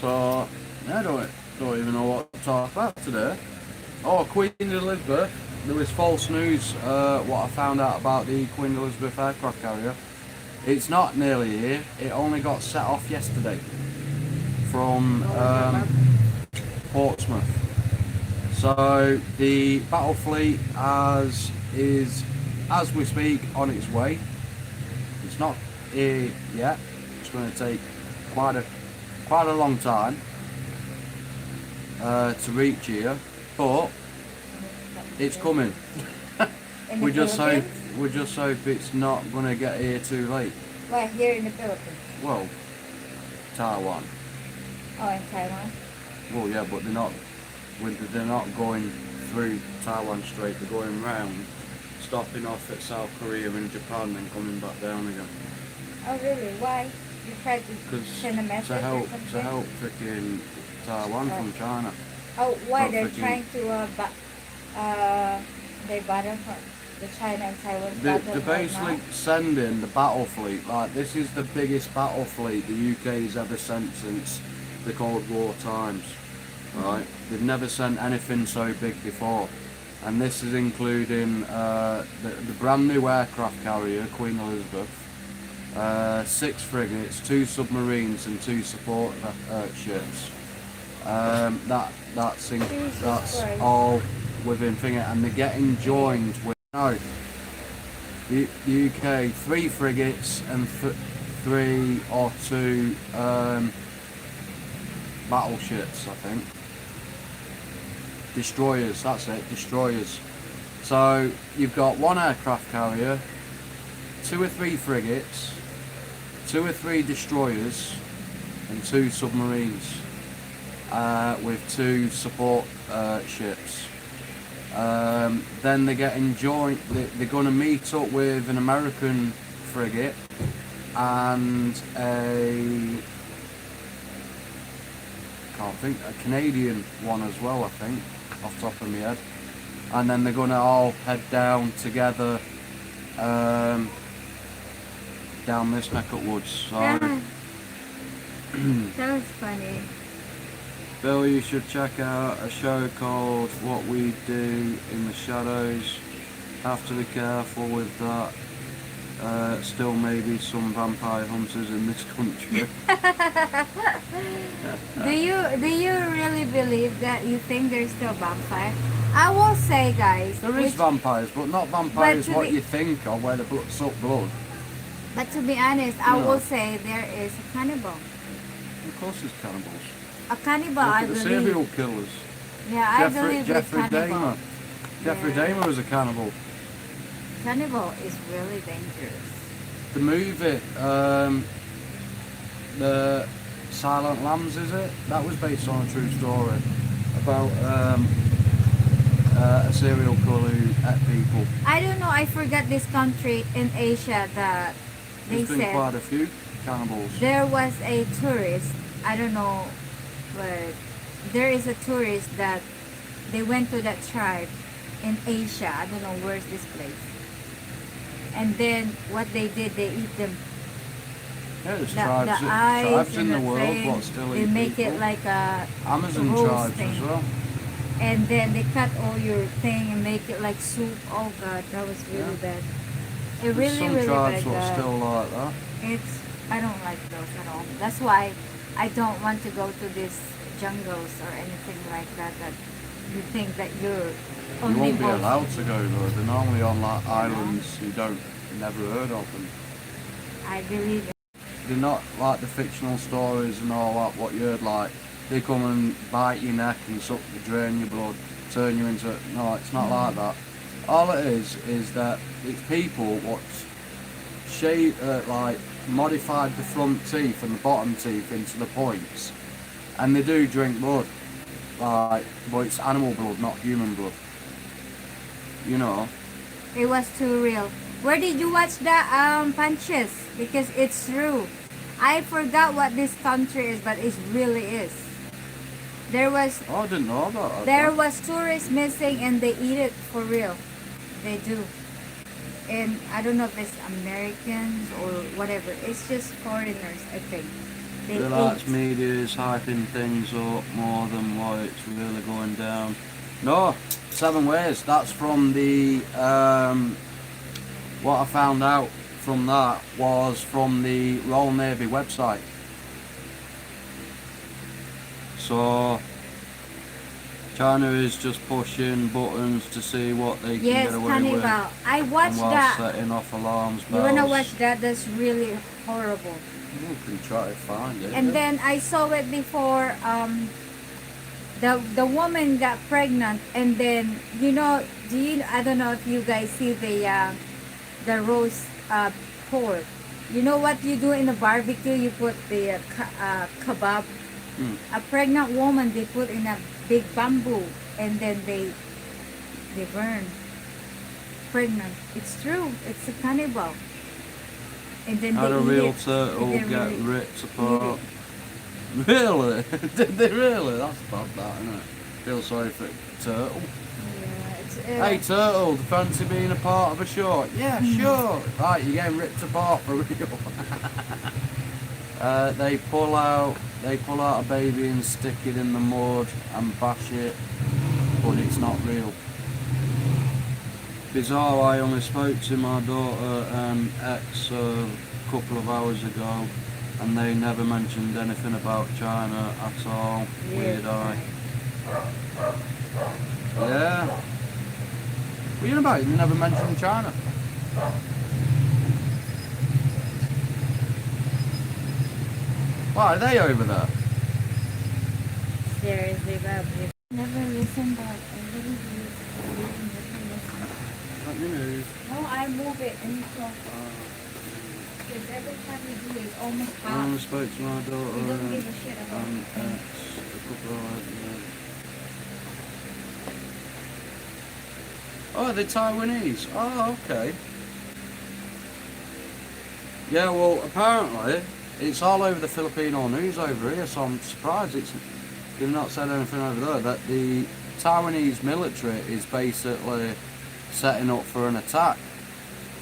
So, I don't even know what to talk about today. Oh, Queen Elizabeth. There was false news, what I found out about the Queen Elizabeth aircraft carrier. It's not nearly here. It only got set off yesterday from Portsmouth. So the battle fleet is as we speak on its way. It's not here yet. It's going to take quite a long time. to reach here, but it's coming. In the we just hope Philippines? we just hope it's not gonna get here too late. Why, here in the Philippines? Well, Taiwan. Oh, in Taiwan? Well, yeah, but they're not going through Taiwan straight. They're going round, stopping off at South Korea and Japan, and coming back down again. Oh, really? Why? You tried to Because send a message to help or something? to help freaking Taiwan from China. Oh, why? Not They're freaking- trying to, they battle from the China and Taiwan They're battle basically right now? sending the battle fleet. Like, this is the biggest battle fleet the UK has ever sent since the Cold War times. Right? They've never sent anything so big before. And this is including the brand new aircraft carrier, Queen Elizabeth, 6 frigates, 2 submarines and 2 support ships. That's Christ. all within thing, and they're getting joined with the UK 3 frigates and 3 or 2 battleships, I think. Destroyers, that's it, destroyers. So you've got 1 aircraft carrier, 2 or 3 frigates, 2 or 3 destroyers, and 2 submarines, with 2 support ships. Then they're getting joint. They're going to meet up with an American frigate and a Canadian one as well, I think, off the top of my head. And then they're going to all head down together down this neck of woods. So, Yeah. That was funny. Bill, you should check out a show called What We Do in the Shadows. Have to be careful with that. Still maybe some vampire hunters in this country. Do you really believe that? You think there's still vampire? I will say, guys. There is vampires, but not vampires But to what be- you think of, where they suck blood. But to be honest, I No. will say there is a cannibal. Of course there's cannibals. A cannibal, Look I at the believe. serial killers. Yeah, I believe Jeffrey with cannibal. Dahmer. Jeffrey Yeah. Dahmer was a cannibal. Cannibal is really dangerous. The movie, the Silent Lambs, is it? That was based on a true story about a serial killer who ate people. I don't know, I forgot this country in Asia that they There's been said quite a few cannibals. there was a tourist, I don't know, but there is a tourist that they went to that tribe in Asia. I don't know where's this place. And then what they did, they eat them. Yeah, there's The tribes eyes in and the the world thing, what still they eat make people. it like a Amazon roast tribes thing. as well. And then they cut all your thing and make it like soup. Oh god, that was really Yeah. bad. It There's really, some really tribes bad. what still like that. I don't like those at all. That's why I don't want to go to these jungles or anything like that. That you think that you're You only won't be both- allowed to go though. They're normally on like islands you never heard of them. I believe it. They're not like the fictional stories and all that what you heard, like they come and bite your neck and drain your blood, turn you into. No, it's not like that. All it is that it's people what like modified the front teeth and the bottom teeth into the points, and they do drink blood, like, but it's animal blood, not human blood. You know. It was too real. Where did you watch the punches? Because it's true. I forgot what this country is, but it really is. There was Oh, I didn't know about that. There was tourists missing and they eat it for real. They do. And I don't know if it's Americans or whatever. It's just foreigners, I think. They Relax eat. media is hyping things up more than what it's really going down. No, 7 ways. That's from the what I found out from that was from the Royal Navy website. So China is just pushing buttons to see what they can Yes, get away with, cannibal. I and watched while that. setting off alarms You bells. wanna watch that? That's really horrible. You can try to find it. And then I saw it before the woman got pregnant, and then I don't know if you guys see the roast pork. You know what you do in the barbecue? You put the kebab. A pregnant woman, they put in a big bamboo, and then they burn. Pregnant. It's true. It's a cannibal. And then Had they a eat real it. turtle They get really ripped eat apart. Really? Did they really? That's bad, that, isn't it? Feel sorry for turtle. Yeah, it's Hey turtle, do you fancy being a part of a short? Yeah, sure. Right, you're getting ripped apart for real. They pull out a baby and stick it in the mud and bash it, but it's not real. Bizarre, I only spoke to my daughter ex a couple of hours ago, and they never mentioned anything about China at all. Weird eye. Yeah. What are you about? You never mentioned China. Why are they over there? seriously bad. Never listen, but I really listen. Let me move. No, I move it and it's off. Because every time we do it, it's almost I half. only spoke to my We daughter don't give a shit about and it. ex a couple of hours ago. Oh, they're Taiwanese. Oh, okay. Yeah, well, apparently it's all over the Filipino news over here, so I'm surprised they've not said anything over there. That the Taiwanese military is basically setting up for an attack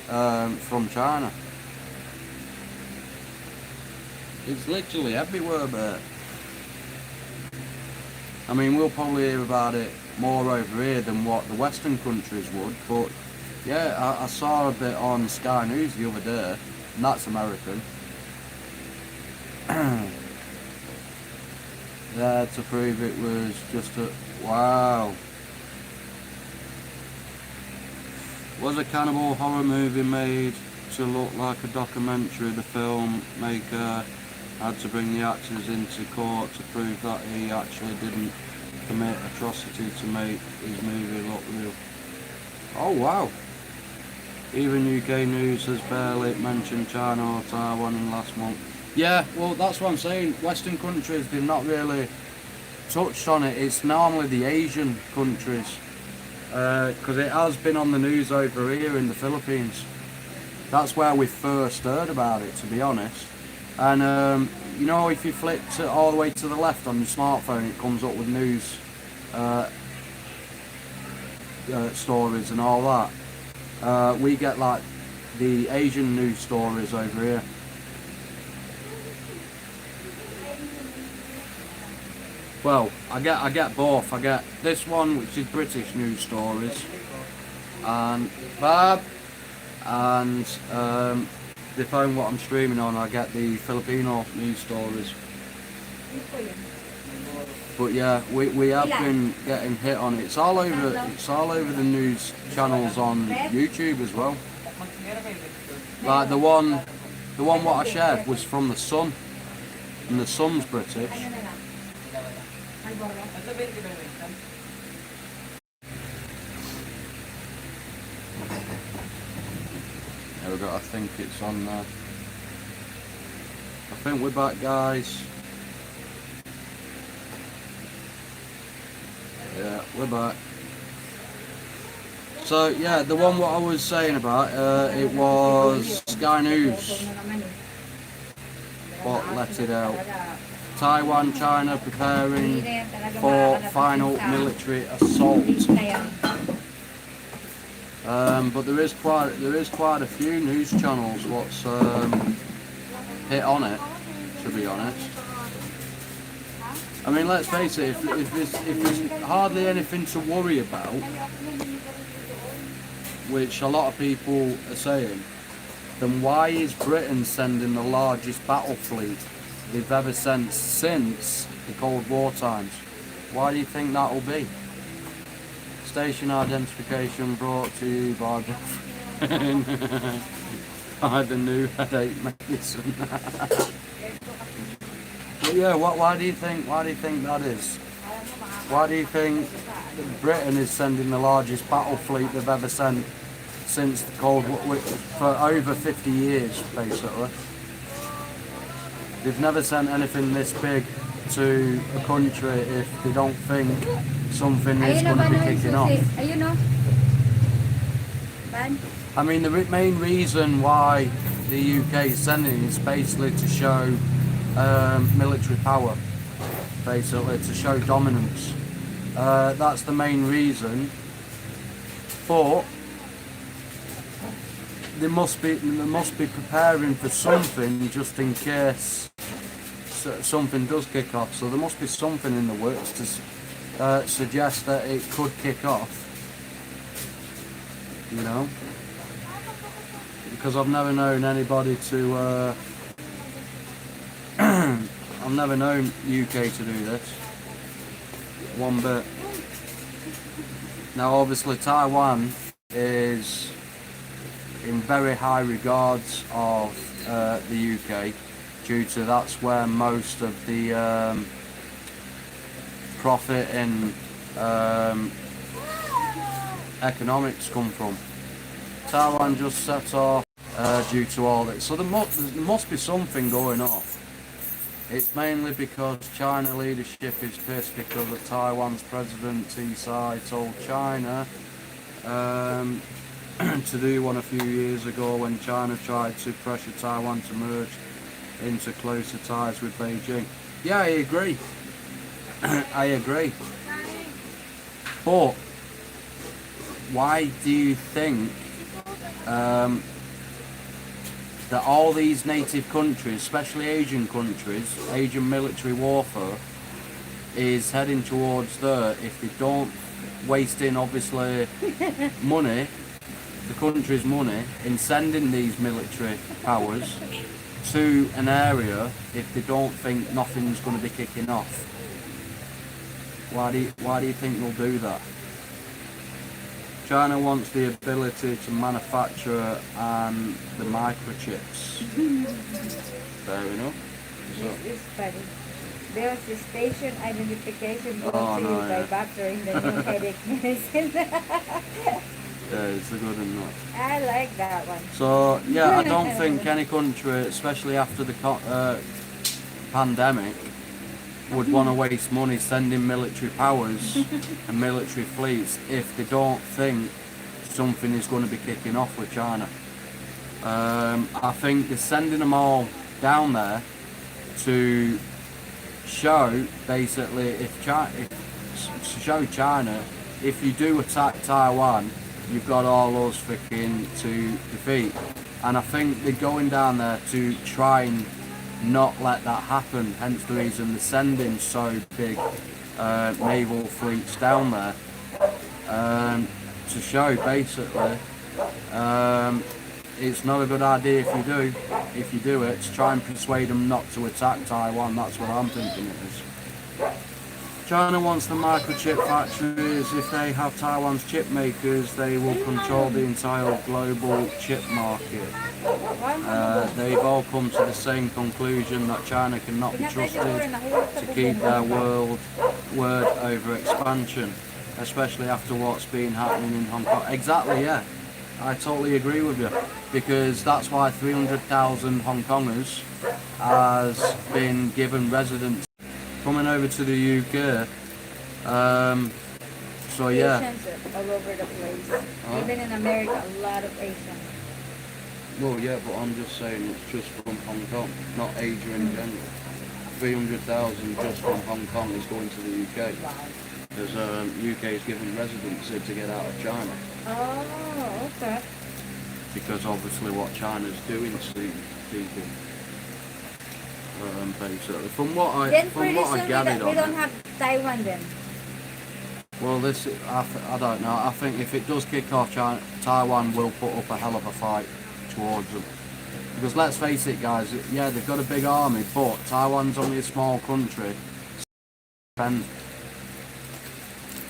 from China. It's literally everywhere, but I mean, we'll probably hear about it more over here than what the Western countries would, but yeah, I saw a bit on Sky News the other day, and that's American. There to prove it was just a wow. Was a cannibal horror movie made to look like a documentary? The filmmaker had to bring the actors into court to prove that he actually didn't commit atrocity to make his movie look real. Oh wow. Even UK news has barely mentioned China or Taiwan in last month. Yeah, well that's what I'm saying. Western countries, they've not really touched on it. It's normally the Asian countries. Because it has been on the news over here in the Philippines. That's where we first heard about it, to be honest. And you know, if you flick all the way to the left on your smartphone, it comes up with news stories and all that. We get like the Asian news stories over here. Well, I get both. I get this one, which is British news stories, and the phone what I'm streaming on, I get the Filipino news stories. But yeah, we have been getting hit on it. It's all over the news channels on YouTube as well. Like the one what I shared was from the Sun, and the Sun's British. There we go, I think it's on there. I think we're back, guys. Yeah, we're back. So yeah, the one what I was saying about, it was Sky News what let it out. Taiwan, China preparing for final military assault. But there is quite a few news channels what's hit on it, to be honest. I mean, let's face it, if there's hardly anything to worry about, which a lot of people are saying, then why is Britain sending the largest battle fleet they've ever sent since the Cold War times? Why do you think that will be? Station identification brought to you by by the new headache medicine. But yeah, why do you think that is? Why do you think Britain is sending the largest battle fleet they've ever sent since the Cold War, for over 50 years, basically? They've never sent anything this big to a country if they don't think something is Ayun going to naman be yung kicking susi. off. Ayun no. Ban? I mean, the main reason why the UK is sending is basically to show military power, basically to show dominance. That's the main reason. But they must be preparing for something just in case something does kick off. So there must be something in the works to suggest that it could kick off. You know, because I've never known anybody to. I've never known UK to do this one bit. Now, obviously, Taiwan is in very high regards of the UK, due to that's where most of the profit in economics come from. Taiwan just set off due to all this, so there must be something going off. It's mainly because China leadership is pissed because of Taiwan's president Tsai told China to do one a few years ago when China tried to pressure Taiwan to merge into closer ties with Beijing. Yeah, I agree. I agree. But why do you think that all these native countries, especially Asian countries, Asian military warfare, is heading towards there if they don't waste in, obviously, money, the country's money, in sending these military powers to an area if they don't think nothing's going to be kicking off? Why do you think they'll do that? China wants the ability to manufacture the microchips. Fair enough. This is funny. There's the station identification brought Oh, to no, you by yeah. Bacter in the new headache medicine. Yeah, it's a good one. I like that one. So yeah, I don't think any country, especially after the pandemic, would want to waste money sending military powers and military fleets if they don't think something is going to be kicking off with China. I think they're sending them all down there to show, basically, to show China, if you do attack Taiwan, you've got all us freaking to defeat. And I think they're going down there to try and not let that happen, hence the reason they're sending so big naval fleets down there, to show, basically, it's not a good idea if you do it, to try and persuade them not to attack Taiwan. That's what I'm thinking it is. China wants the microchip factories. If they have Taiwan's chip makers, they will control the entire global chip market. They've all come to the same conclusion that China cannot be trusted to keep their word over expansion, especially after what's been happening in Hong Kong. Exactly, yeah. I totally agree with you, because that's why 300,000 Hong Kongers has been given residence coming over to the UK. So yeah. Asians are all over the place. Even in America, a lot of Asians. Well, yeah, but I'm just saying it's just from Hong Kong, not Asia in general. 300,000 just from Hong Kong is going to the UK. Because UK is given residency to get out of China. Oh, okay. Because obviously what China's doing to people. Basically, from what Then pretty I soon gathered we on don't it. have Taiwan then. Well, I don't know. I think if it does kick off, Taiwan will put up a hell of a fight towards them. Because let's face it, guys. Yeah, they've got a big army, but Taiwan's only a small country. And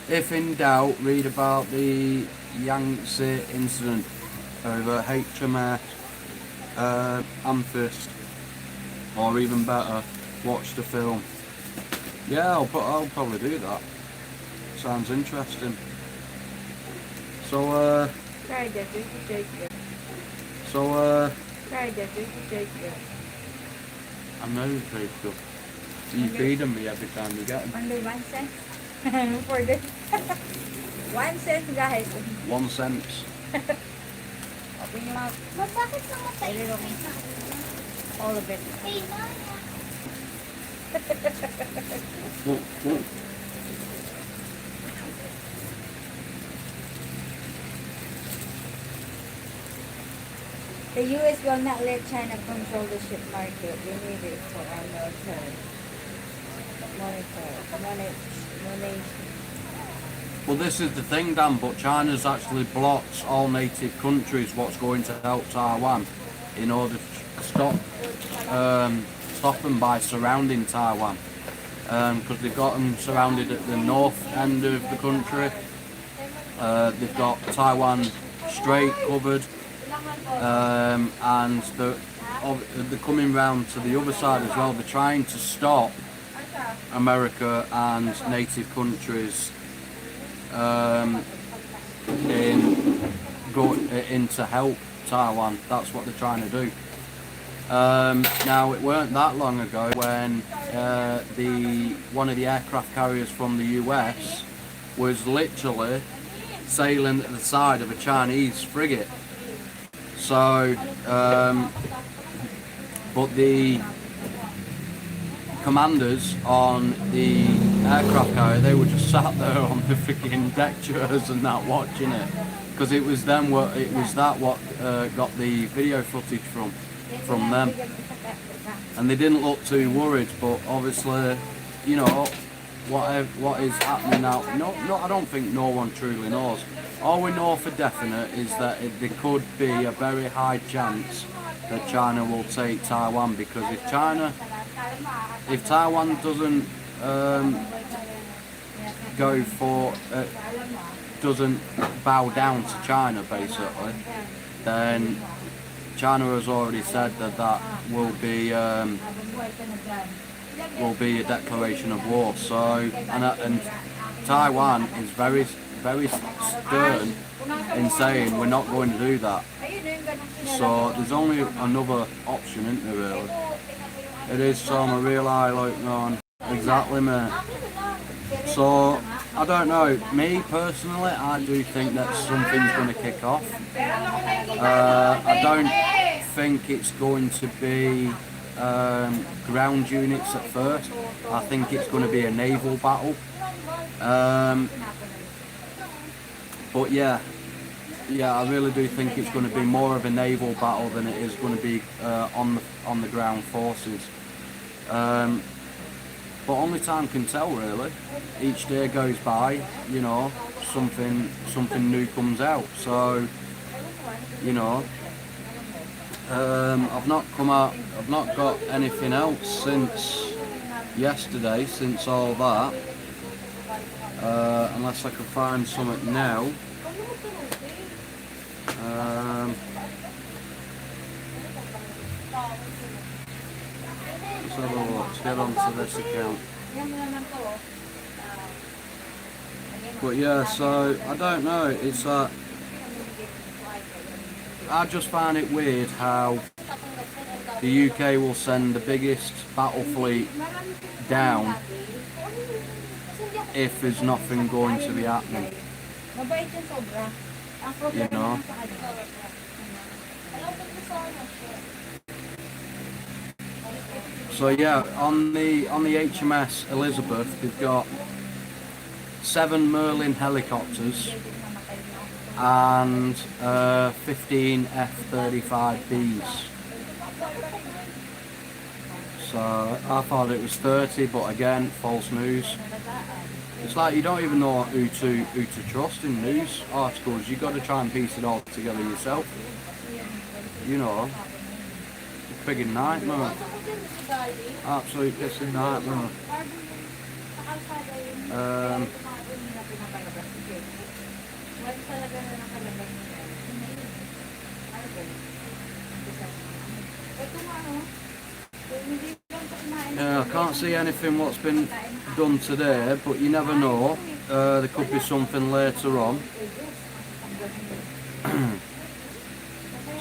if in doubt, read about the Yangtze incident over HMS Amethyst, or even better, watch the film. Yeah, I'll probably do that. Sounds interesting. So, Try that, we should take it. Try that, we should take it. I know you take stuff. You feed them me every time you get them. Only 1 cent for this. 1 cent, guys. 1 cent. Open your mouth. Ba't bakit namatay? A little bit. All of it. Hey, Naya. The U.S. will not let China control the ship market. We need it for our military. Money. Well, this is the thing, Dan, but China's actually blocked all native countries what's going to help Taiwan in order to stop them by surrounding Taiwan. Because they've got them surrounded at the north end of the country. They've got Taiwan Strait covered. And they're coming round to the other side as well. They're trying to stop America and native countries in to help Taiwan. That's what they're trying to do. Now, it weren't that long ago when one of the aircraft carriers from the US was literally sailing at the side of a Chinese frigate. So, but the commanders on the aircraft carrier, they were just sat there on the freaking deck chairs and that, watching it, because it was them. What got the video footage from them, and they didn't look too worried. But obviously, you know, what is happening now? No, I don't think no one truly knows. All we know for definite is that there could be a very high chance that China will take Taiwan, because if Taiwan doesn't doesn't bow down to China, basically, then China has already said that will be a declaration of war. So, and Taiwan is very stern in saying we're not going to do that. So there's only another option, isn't there, really? It is, so I'm a real eye like on. Exactly, mate. So I don't know. Me personally, I do think that something's going to kick off. I don't think it's going to be ground units at first. I think it's going to be a naval battle. But yeah, I really do think it's going to be more of a naval battle than it is going to be on the ground forces. But only time can tell, really. Each day goes by, you know, something new comes out. So, you know, I've not got anything else since yesterday, since all that. Unless I can find something now. Let's have a look. Let's get onto this account. But yeah, so I don't know. It's I just find it weird how the UK will send the biggest battle fleet down if there's nothing going to be happening. You know. So yeah, on the HMS Elizabeth, they've got 7 Merlin helicopters and 15 F-35Bs. So I thought it was 30, but again, false news. It's like you don't even know who to trust in news articles. You've got to try and piece it all together yourself. You know, it's a friggin' nightmare. Absolute pissing nightmare. Yeah, I can't see anything what's been done today, but you never know. there could be something later on.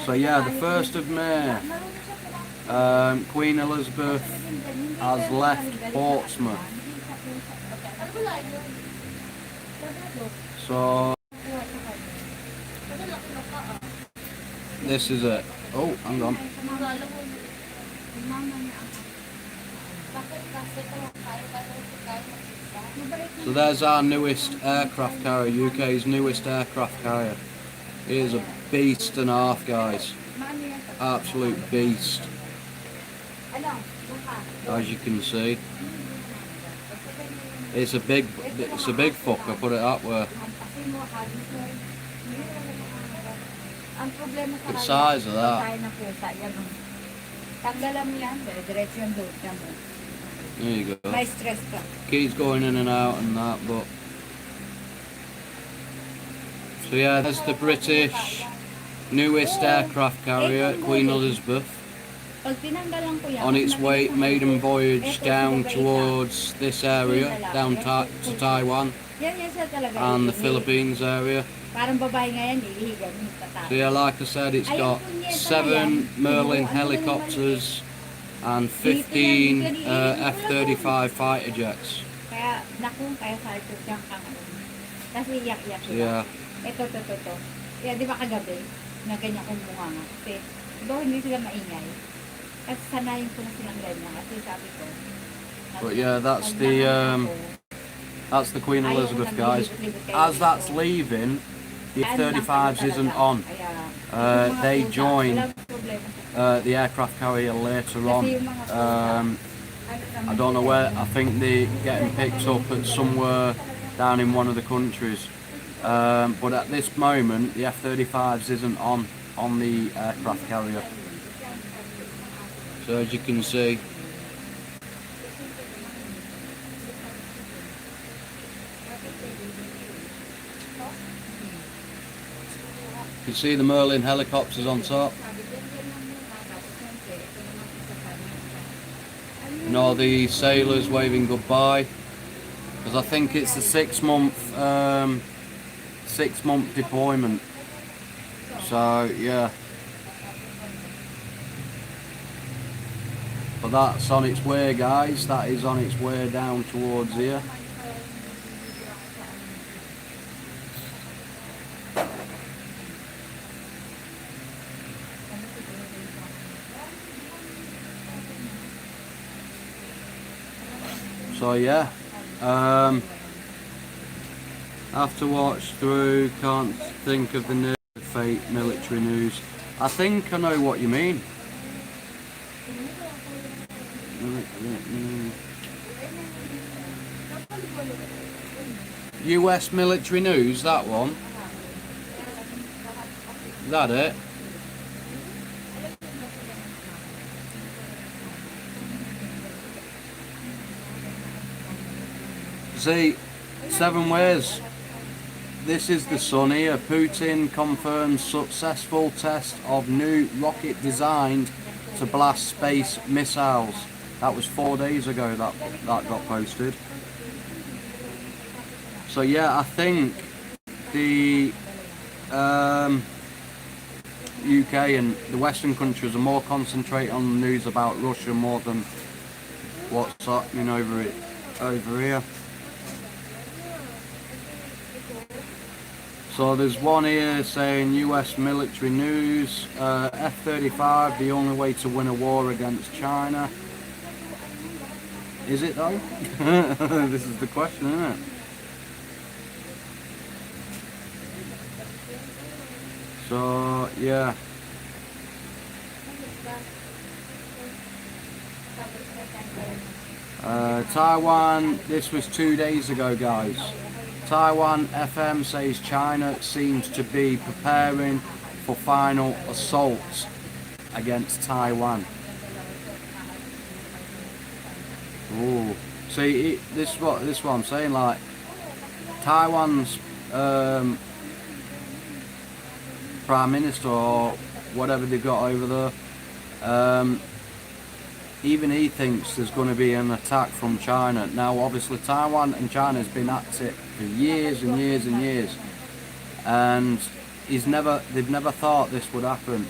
So yeah, the 1st of May, Queen Elizabeth has left Portsmouth. So this is it. Oh, hang on. So there's our newest aircraft carrier, UK's newest aircraft carrier. It is a beast and a half, guys. Absolute beast. As you can see. It's a big fucker, put it that way. The size of that. There you go. Keeps going in and out and that, but so yeah, there's the British newest aircraft carrier, Queen Elizabeth, on its way maiden voyage down towards this area, down to Taiwan and the Philippines area. So yeah, like I said, it's got 7 Merlin helicopters and 15 F-35 fighter jets. So yeah. Ito. Kaya di ba kagabi, na ganyan kong bunga nga. Kasi, di ba hindi sila maingay? Kasi sanayin ko na silang ganyan. Kasi sabi ko, but yeah, that's the Queen Elizabeth, guys. As that's leaving, the F-35s isn't on. They join the aircraft carrier later on. I don't know where. I think they're getting picked up at somewhere down in one of the countries. But at this moment, the F-35s isn't on the aircraft carrier. So as you can see, you can see the Merlin helicopters on top. And all the sailors waving goodbye. Because I think it's a 6-month deployment. So yeah. But that's on its way, guys. That is on its way down towards here. So yeah, have to watch through, can't think of the name of fate, military news. I think I know what you mean. US military news, that one. Is that it? See, 7 ways. This is the sun here. Putin confirms successful test of new rocket designed to blast space missiles. That was 4 days ago that got posted. So yeah, I think the UK and the Western countries are more concentrated on the news about Russia more than what's happening over here. So there's one here saying US military news, F-35, the only way to win a war against China. Is it though? This is the question, isn't it? So yeah. Taiwan, this was 2 days ago, guys. Taiwan FM says China seems to be preparing for final assault against Taiwan. Ooh. See, this is what I'm saying. Like Taiwan's prime minister or whatever they've got over there, even he thinks there's going to be an attack from China. Now, obviously, Taiwan and China has been at it for years and years and years, and they've never thought this would happen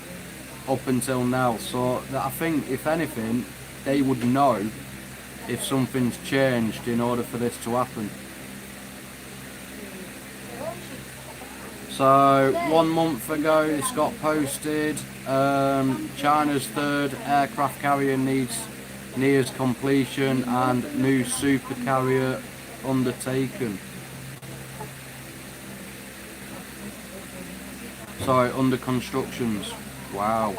up until now. So I think, if anything, they would know if something's changed in order for this to happen. So 1 month ago, this got posted. China's third aircraft carrier nears completion, and new super carrier undertaken. Sorry, under constructions. Wow.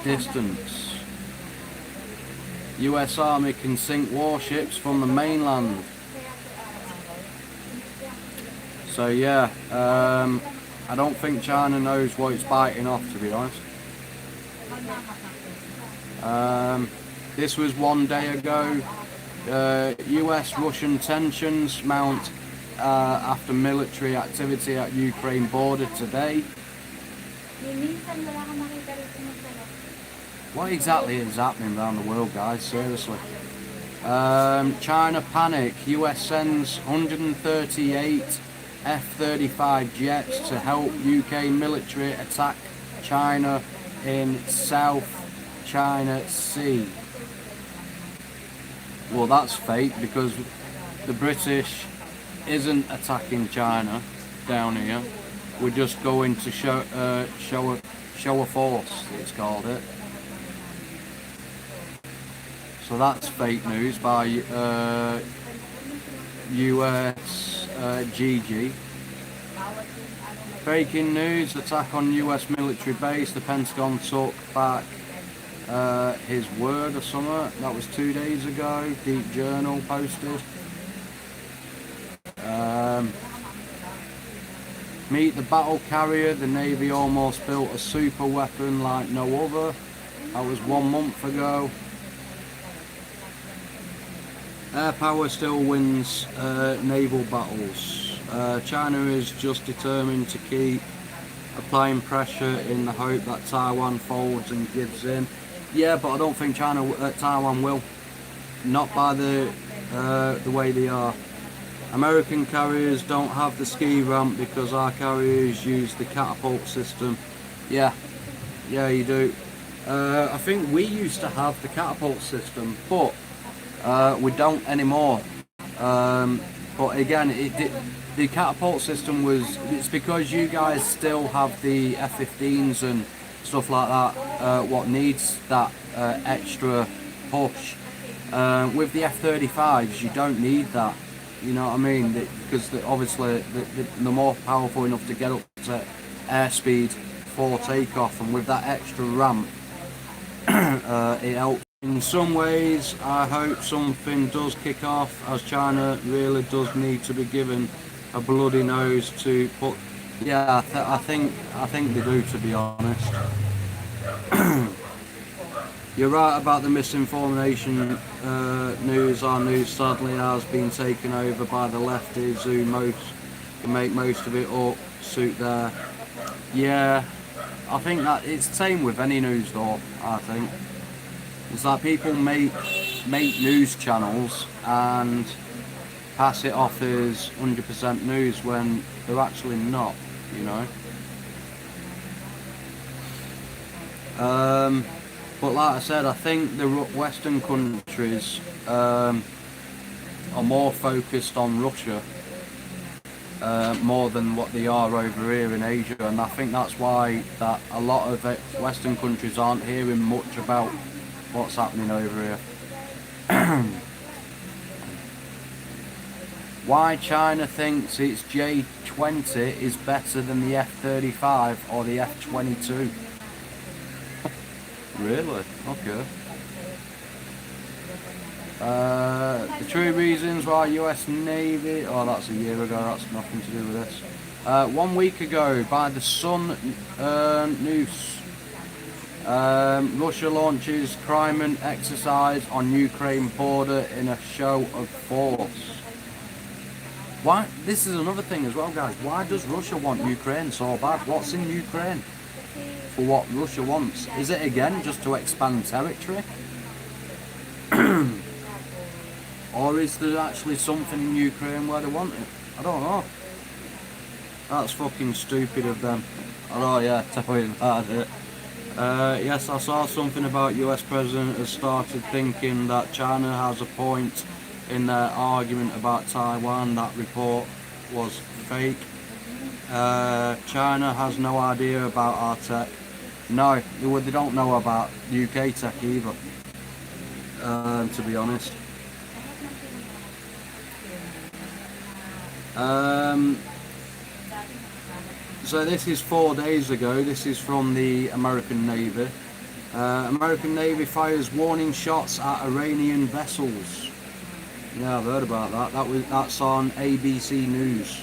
Distance. US Army can sink warships from the mainland. So yeah, I don't think China knows what it's biting off, to be honest. This was 1 day ago. US-Russian tensions mount after military activity at Ukraine border today. What exactly is happening around the world, guys? Seriously. China panic. US sends 138 F-35 jets to help UK military attack China in South China Sea. Well, that's fake, because the British isn't attacking China down here. We're just going to show a force, it's called it. So that's fake news by US GG. Breaking news, attack on US military base. The Pentagon took back his word or something. That was 2 days ago. Deep Journal posted. Meet the battle carrier. The Navy almost built a super weapon like no other. That was 1 month ago. Air power still wins naval battles. China is just determined to keep applying pressure in the hope that Taiwan folds and gives in. Yeah, but I don't think Taiwan will. Not by the way they are. American carriers don't have the ski ramp because our carriers use the catapult system. Yeah, you do. I think we used to have the catapult system, but we don't anymore. But again, the catapult system it's because you guys still have the F-15s and stuff like that, what needs that extra push. With the F-35s, you don't need that, you know what I mean, because obviously they're more powerful enough to get up to airspeed for takeoff, and with that extra ramp, it helps. In some ways, I hope something does kick off, as China really does need to be given a bloody nose to put. Yeah, I think they do, to be honest. You're right about the misinformation news. Our news sadly has been taken over by the lefties who make most of it up, suit their. Yeah, I think that it's the same with any news though, I think. It's like people make news channels and pass it off as 100% news when they're actually not, you know. But like I said, I think the Western countries are more focused on Russia more than what they are over here in Asia, and I think that's why that a lot of Western countries aren't hearing much about what's happening over here. Why China thinks its J-20 is better than the F-35 or the F-22. Really? Okay. The true reasons why US Navy... Oh, that's a year ago, that's nothing to do with this. 1 week ago, by the Sun News, Russia launches Crimean exercise on Ukraine border in a show of force. Why? This is another thing as well, guys. Why does Russia want Ukraine so bad? What's in Ukraine? for what Russia wants. Is it again just to expand territory? Or is there actually something in Ukraine where they want it? I don't know. That's fucking stupid of them. Oh yeah, tell you about it. Yes, I saw something about US President has started thinking that China has a point in their argument about Taiwan. That report was fake. China has no idea about our tech. No, they don't know about UK tech either, to be honest. So this is 4 days ago. This is from the American Navy. American Navy fires warning shots at Iranian vessels. Yeah, I've heard about that. That's on ABC News.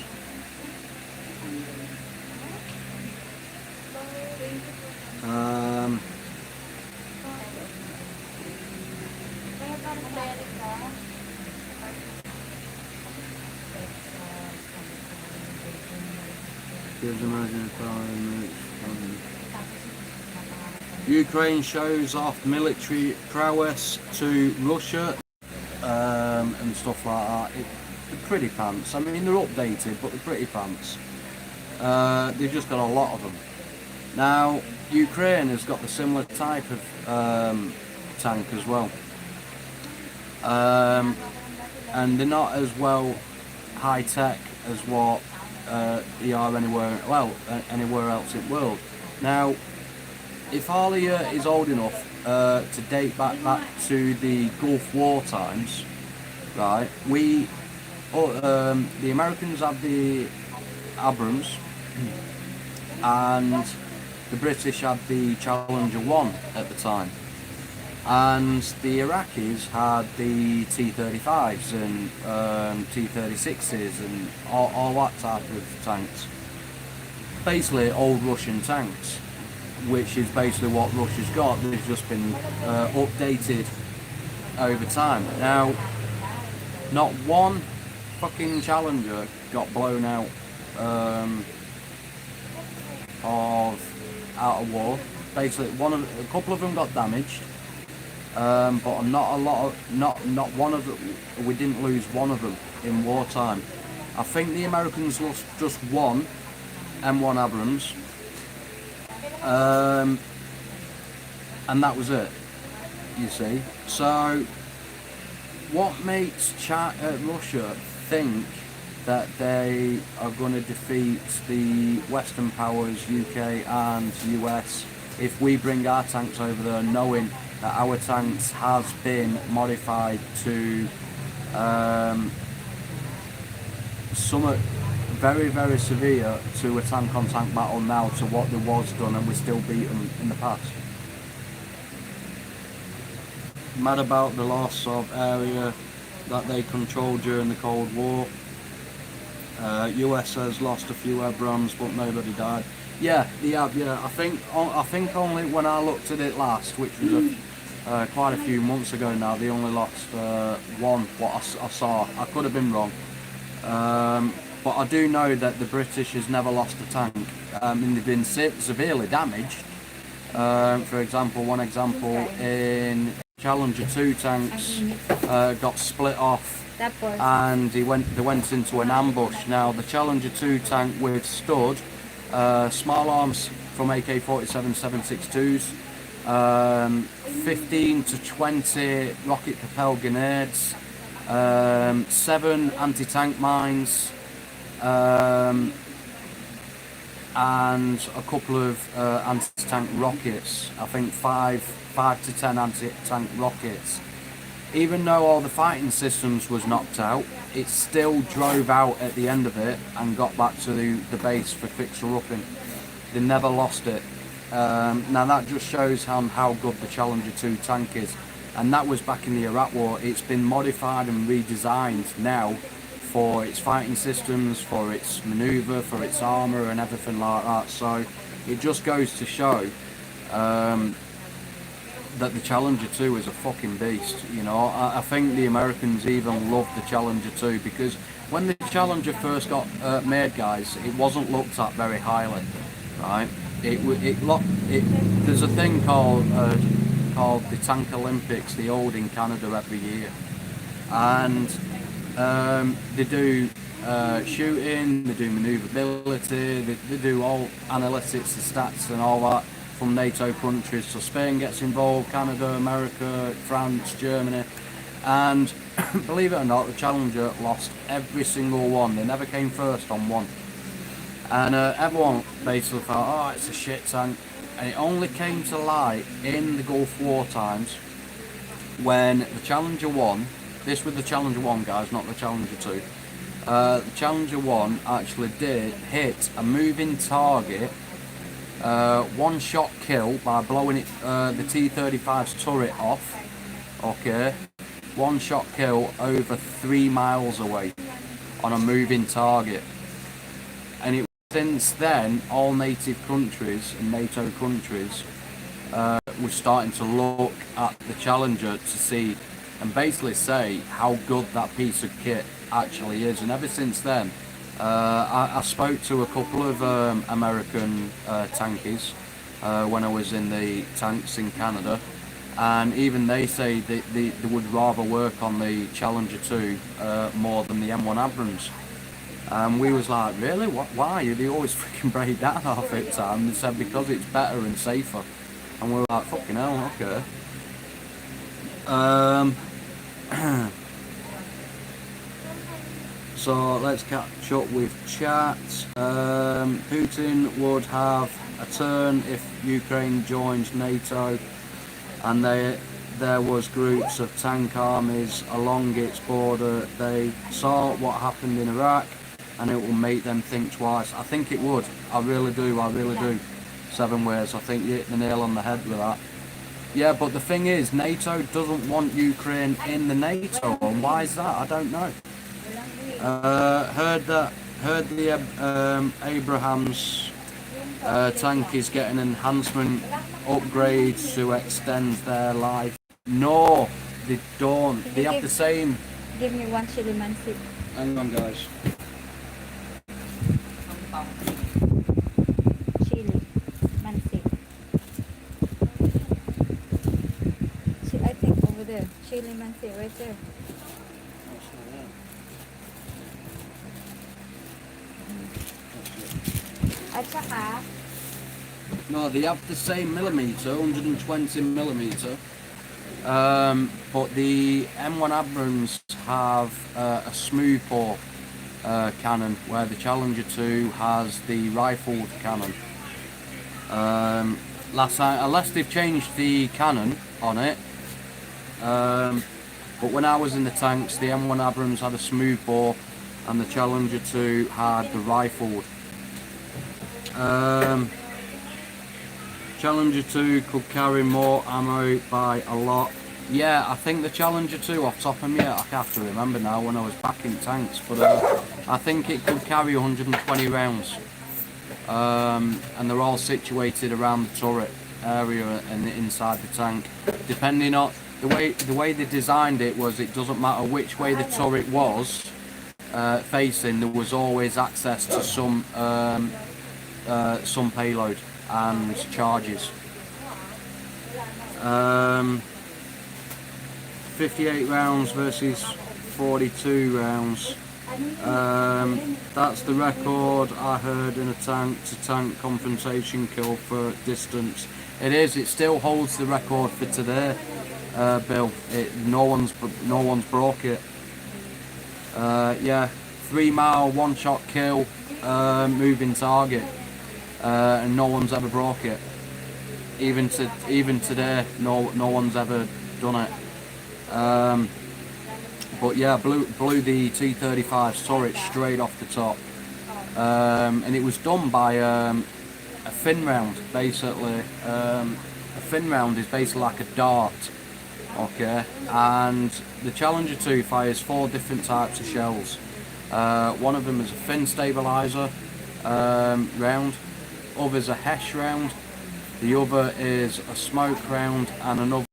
Ukraine shows off military prowess to Russia and stuff like that. They're pretty pants. I mean, they're updated, but they're pretty pants. They've just got a lot of them. Now, Ukraine has got the similar type of tank as well. And they're not as well high tech as what they are anywhere else in the world. Now, if Alia is old enough to date back to the Gulf War times, right? The Americans had the Abrams, and the British had the Challenger 1 at the time, and the Iraqis had the T-35s and T-36s and all that type of tanks. Basically old Russian tanks, which is basically what Russia's got. They've just been updated over time. Now, not one fucking Challenger got blown out of war. Basically, a couple of them got damaged, but not one of them. We didn't lose one of them in wartime. I think the Americans lost just one M1 Abrams, and that was it. You see, so what makes Russia think that they are going to defeat the Western powers, UK and US, if we bring our tanks over there, knowing that our tanks has been modified to somewhat very, very severe to a tank-on-tank battle now to what there was done, and we still beat them in the past. Mad about the loss of area that they controlled during the Cold War. US has lost a few Abrams, but nobody died. Yeah, they have. Yeah, I think only when I looked at it last, which was quite a few months ago now, they only lost one. What I saw, I could have been wrong, but I do know that the British has never lost a tank. I mean, they've been severely damaged. For example, one example in Challenger 2 tanks got split off, and they went into an ambush. Now the Challenger 2 tank withstood small arms from AK-47 7.62s, 15 to 20 rocket propelled grenades, 7 anti-tank mines, and a couple of anti-tank rockets. I think 5 to 10 anti-tank rockets. Even though all the fighting systems was knocked out, it still drove out at the end of it and got back to the base for fixer-upping. They never lost it. Now that just shows how good the Challenger 2 tank is, and that was back in the Iraq War. It's been modified and redesigned now for its fighting systems, for its manoeuvre, for its armour and everything like that. So it just goes to show that the Challenger 2 is a fucking beast. You know, I think the Americans even loved the Challenger 2 because when the Challenger first got made, guys, it wasn't looked at very highly, right? There's a thing called the Tank Olympics. They hold in Canada every year, and they do shooting, they do manoeuvrability, they do all analytics and stats and all that from NATO countries. So Spain gets involved, Canada, America, France, Germany, and believe it or not, the Challenger lost every single one. They never came first on one. And everyone basically thought, oh, it's a shit tank. And it only came to light in the Gulf War times when the Challenger 1, this was the Challenger 1 guys, not the Challenger 2. The Challenger 1 actually did hit a moving target, one shot kill by blowing it, the T-35's turret off, okay, one shot kill over 3 miles away on a moving target. And it since then, all native countries and NATO countries were starting to look at the Challenger to see and basically say how good that piece of kit actually is. And ever since then, I spoke to a couple of American tankies when I was in the tanks in Canada, and even they say they would rather work on the Challenger 2 more than the M1 Abrams. And we was like, really? Why? They always freaking break down half the time. They said because it's better and safer. And we were like, fucking hell, okay. So let's catch up with chat. Putin would have a turn if Ukraine joins NATO, and there was groups of tank armies along its border. They saw what happened in Iraq, and it will make them think twice. I think it would. I really do. 7 ways. I think you hit the nail on the head with that. Yeah, but the thing is, NATO doesn't want Ukraine in the NATO, and why is that? I don't know. Heard the Abrams tank is getting enhancement upgrades to extend their life. No, they don't. They have the same. Give me one chili mansi. Hang on, guys. Chili mansi. I think over there. Chili mansi right there. At saka, No, they have the same millimeter, 120 millimeter. But the M1 Abrams have a smoothbore cannon, where the Challenger 2 has the rifled cannon. Unless they've changed the cannon on it. But when I was in the tanks, the M1 Abrams had a smoothbore, and the Challenger 2 had the rifled. Challenger 2 could carry more ammo by a lot. Yeah, I think the Challenger 2, off top of me, I have to remember now when I was back in tanks, but I think it could carry 120 rounds. And they're all situated around the turret area and inside the tank. Depending on the way they designed it, was it doesn't matter which way the turret was facing, there was always access to some payload and charges. 58 rounds versus 42 rounds. That's the record I heard in a tank-to-tank confrontation kill for distance. It is. It still holds the record for today, Bill. No one's broke it. Yeah, 3 mile, 1 shot kill, moving target. And no one's ever broke it. Even today, no one's ever done it. But yeah, blew the T-35's turret straight off the top, and it was done by a fin round. Basically, a fin round is basically like a dart. Okay, and the Challenger 2 fires 4 different types of shells. One of them is a fin stabilizer round. Other's a Hesh round. The other is a smoke round, and another.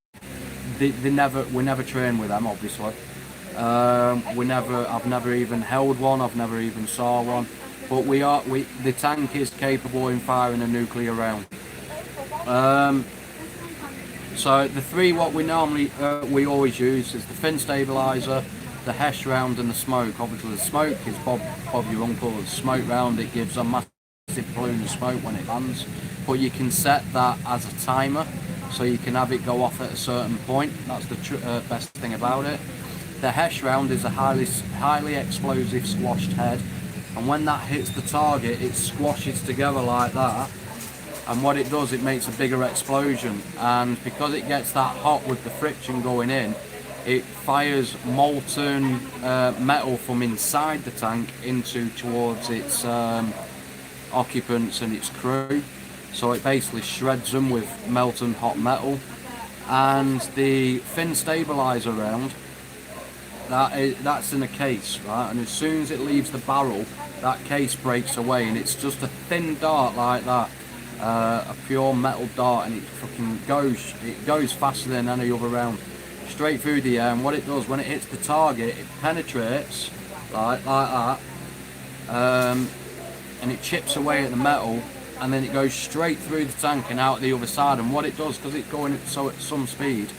We never train with them, obviously. I've never even held one. I've never even saw one. but the tank is capable in firing a nuclear round. So the three what we normally we always use is the fin stabilizer, the Hesh round, and the smoke. Obviously, the smoke is Bob your uncle. The smoke round, it gives a massive plume of smoke when it lands, but you can set that as a timer, so you can have it go off at a certain point. That's the best thing about it. The Hesh round is a highly explosive squashed head, and when that hits the target, it squashes together like that. And what it does, it makes a bigger explosion, and because it gets that hot with the friction going in, it fires molten metal from inside the tank towards its occupants and its crew. So it basically shreds them with melting hot metal. And the fin stabilizer round, that's in a case, right? And as soon as it leaves the barrel, that case breaks away, and it's just a thin dart like that. A pure metal dart, and it fucking goes faster than any other round, straight through the air. And what it does, when it hits the target, it penetrates like that, and it chips away at the metal, and then it goes straight through the tank and out the other side. And what it does, because it's going so at some speed,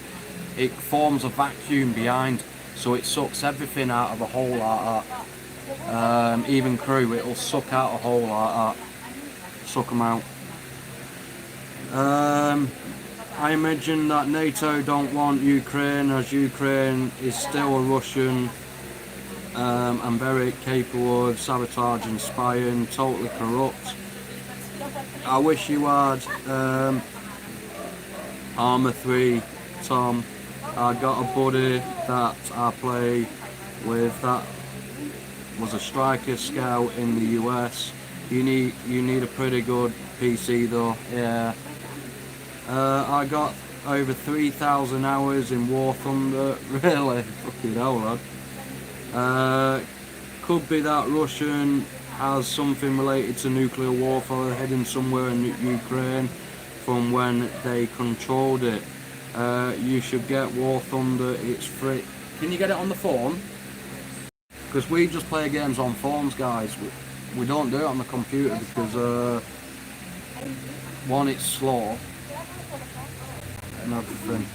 it forms a vacuum behind, so it sucks everything out of a hole like that. Even crew, it'll suck out a hole like that, suck them out. I imagine that NATO don't want Ukraine, as Ukraine is still a Russian and very capable of sabotage and spying, totally corrupt. I wish you had Armour 3, Tom. I got a buddy that I play with that was a striker scout in the US. You need a pretty good PC though, yeah. I got over 3,000 hours in War Thunder. Really? Fucking hell, lad. Could be that Russian has something related to nuclear warfare hidden somewhere in Ukraine from when they controlled it. You should get War Thunder, it's free. Can you get it on the phone? Because we just play games on phones, guys. We don't do it on the computer because one, it's slow and everything.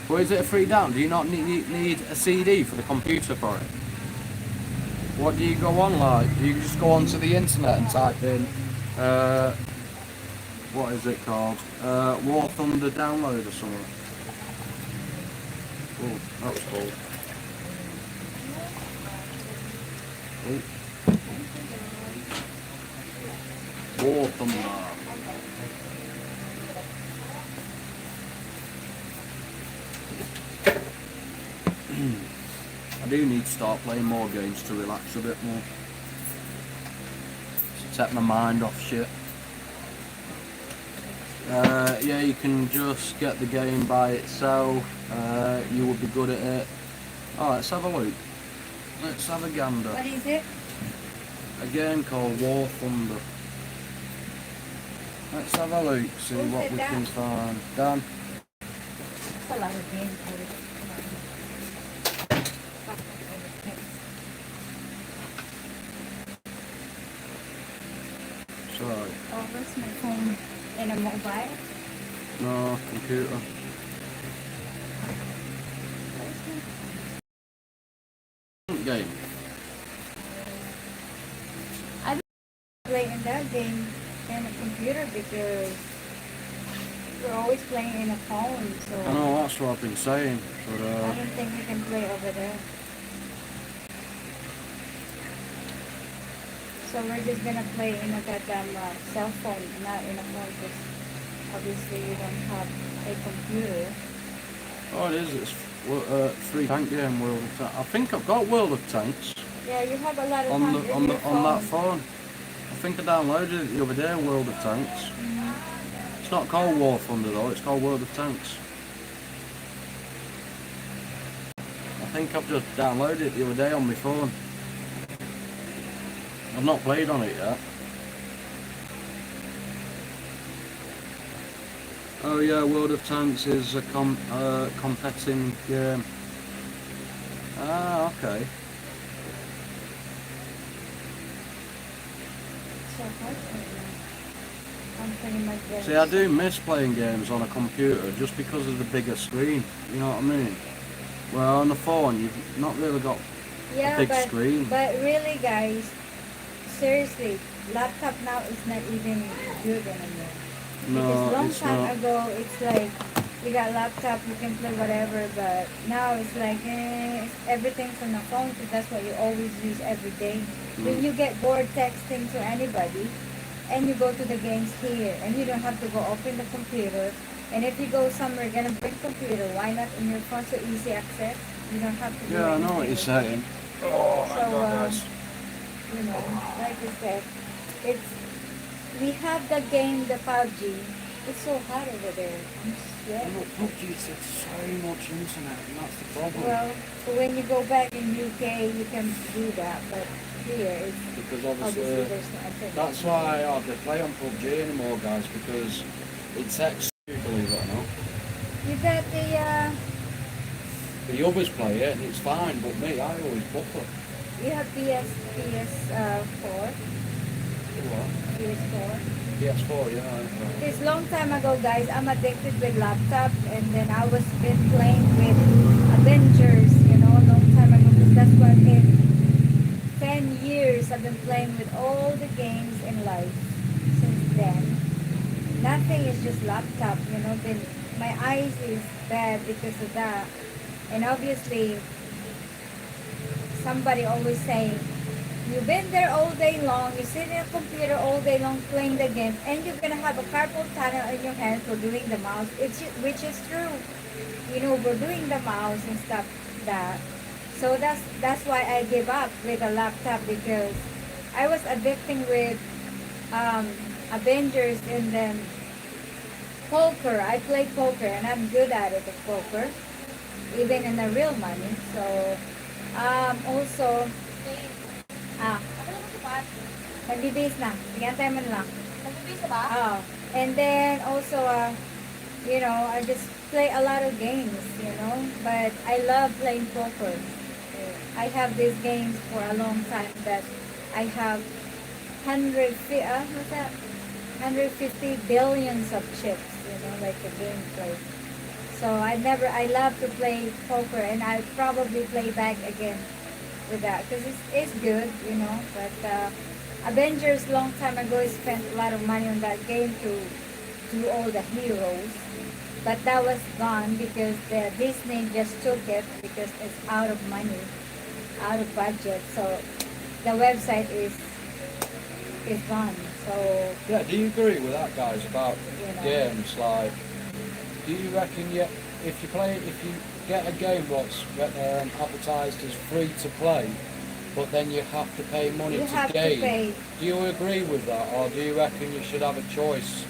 But is it a free down? Do you not need a CD for the computer for it? What do you go on like? Do you just go onto the internet and type in what is it called? War Thunder download or something? Oh, that's cool. Oh. War Thunder. I do need to start playing more games to relax a bit more. To take my mind off shit. Yeah, you can just get the game by itself. You will be good at it. Oh, let's have a look. Let's have a gander. What is it? A game called War Thunder. Let's have a look, see Who's what it, we Dan? can find. Dan? That's a lot of games. Sorry. Oh, where's my phone? In a mobile? No, computer. Game. I don't play in that game in a computer because we're always playing in a phone, so I know, that's what I've been saying. But I don't think we can play over there. So we're just gonna play in a goddamn cell phone, not in a phone, because obviously we don't have a computer. oh, it is. It's free tank game, World of Tanks. I think I've got World of Tanks Yeah, you have a lot of on time the in your on that phone. phone. I think I downloaded it the other day. World of Tanks. It's not called War Thunder though. It's called World of Tanks. I think I've just downloaded it the other day on my phone. I've not played on it yet. Oh yeah, World of Tanks is a competing game. Ah, okay. so hard for me. I'm pretty much getting See, I do miss playing games on a computer just because of the bigger screen. You know what I mean? Well, on the phone, you've not really got yeah, big but, screen. But really, guys, seriously, laptop now is not even good anymore. No, Because long it's time not. ago, it's like you got laptop, you can play whatever. But now it's like everything's on the phone because that's what you always use every day. When you get bored texting to anybody, and you go to the games here, and you don't have to go open the computer. And if you go somewhere, you're gonna bring computer. Why not in your phone? So easy access. You don't have to. Do Yeah, I know what anything you're with it. saying. Oh my So, God, guys. You know, like I said, it's we have the game, the PUBG. It's so hot over there. I'm You sweating. know, PUBG takes so much internet, and that's the problem. Well, so when you go back in UK, you can do that, but here it's Because obviously obviously, there's no internet. that's why I hardly play on PUBG anymore, guys, because it takes, believe it or not. You got The others play it, and it's fine, but me, I always buffer. you have PS4, PS4. PS4, yeah. This long time ago, guys, I'm addicted with laptop, and then I was been playing with Avengers, you know, a long time ago. Because that's what in 10 years I've been playing with all the games in life since then. Nothing is just laptop, you know. Then my eyes is bad because of that, and obviously somebody always saying, you've been there all day long, you sit in a computer all day long playing the game, and you're gonna have a carpal tunnel in your hand for doing the mouse, which is true. You know, we're doing the mouse and stuff that. So that's why I gave up with a laptop, because I was addicting with Avengers, and then poker. I play poker and I'm good at it, at poker, even in the real money. So also nagbibis na. Tigantay mo na lang. Nagbibisa ba? Oh. And then also, you know, I just play a lot of games, you know, but I love playing poker. I have these games for a long time that I have 150 billions of chips, you know, like the game play. So I love to play poker, and I probably play back again with that because it's good, you know. But Avengers long time ago I spent a lot of money on that game to do all the heroes, but that was gone because the Disney just took it because it's out of money, out of budget. So the website is gone. So Yeah, do you agree with that, guys, about you know, games? Like, do you reckon if you get a game that's advertised as free to play, but then you have to pay money you to have to game, pay. do you agree with that, or do you reckon you should have a choice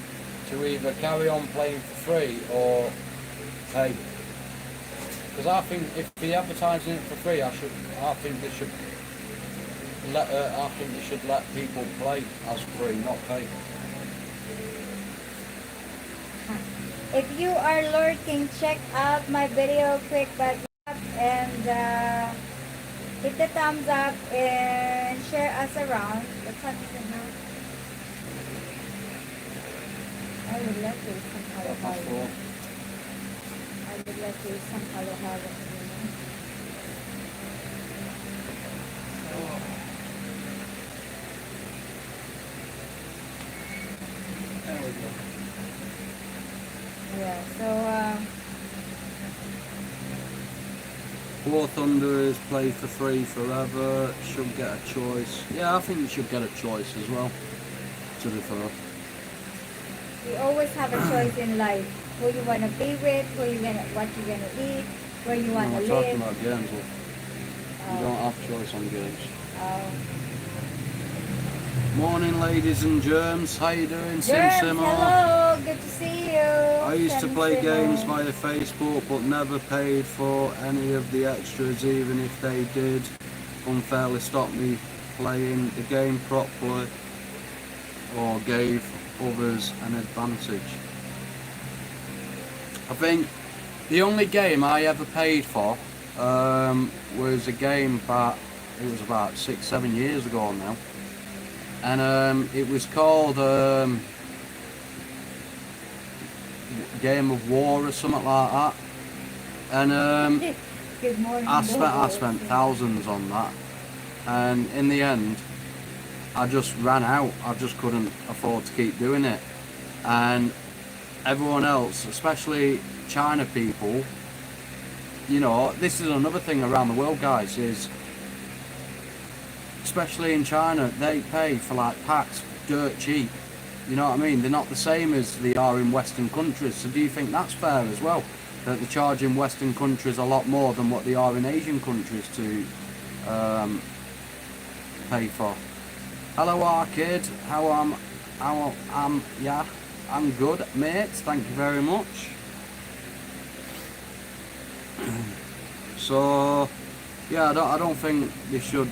to either carry on playing for free or pay? Because I think if they're advertising it for free, I think they should let people play as free, not pay. If you are lurking, check out my video quick but and hit the thumbs up and share us around. What time is it now? I would love to eat some halo-halo. I would love to eat some halo-halo. There we go. Yeah, so War Thunderers play for free forever, should get a choice. Yeah, I think you should get a choice as well, to be fair. we always have a choice in life. Who you want to be with, what you're gonna eat, where you want No, to I'm talking live. about games, look. You don't have choice on games. Uh, Morning, ladies and germs. How you doing, Sim Germs, Simo? hello, good to see you. I used to Sim play Simo. games via Facebook, but never paid for any of the extras, even if they did unfairly stop me playing the game properly or gave others an advantage. I think the only game I ever paid for was a game that it was about 6-7 years ago now. and it was called Game of War or something like that. And Good morning. I Lord. spent thousands on that, and in the end, I just ran out. I just couldn't afford to keep doing it, and everyone else, especially China people, you know, this is another thing around the world, guys, is especially in China, they pay for like packs dirt cheap. You know what I mean? They're not the same as they are in Western countries. So do you think that's fair as well? That they charge in Western countries a lot more than what they are in Asian countries to pay for? Hello, Arcade. Yeah, I'm good, mate. Thank you very much. So, yeah, I don't think they should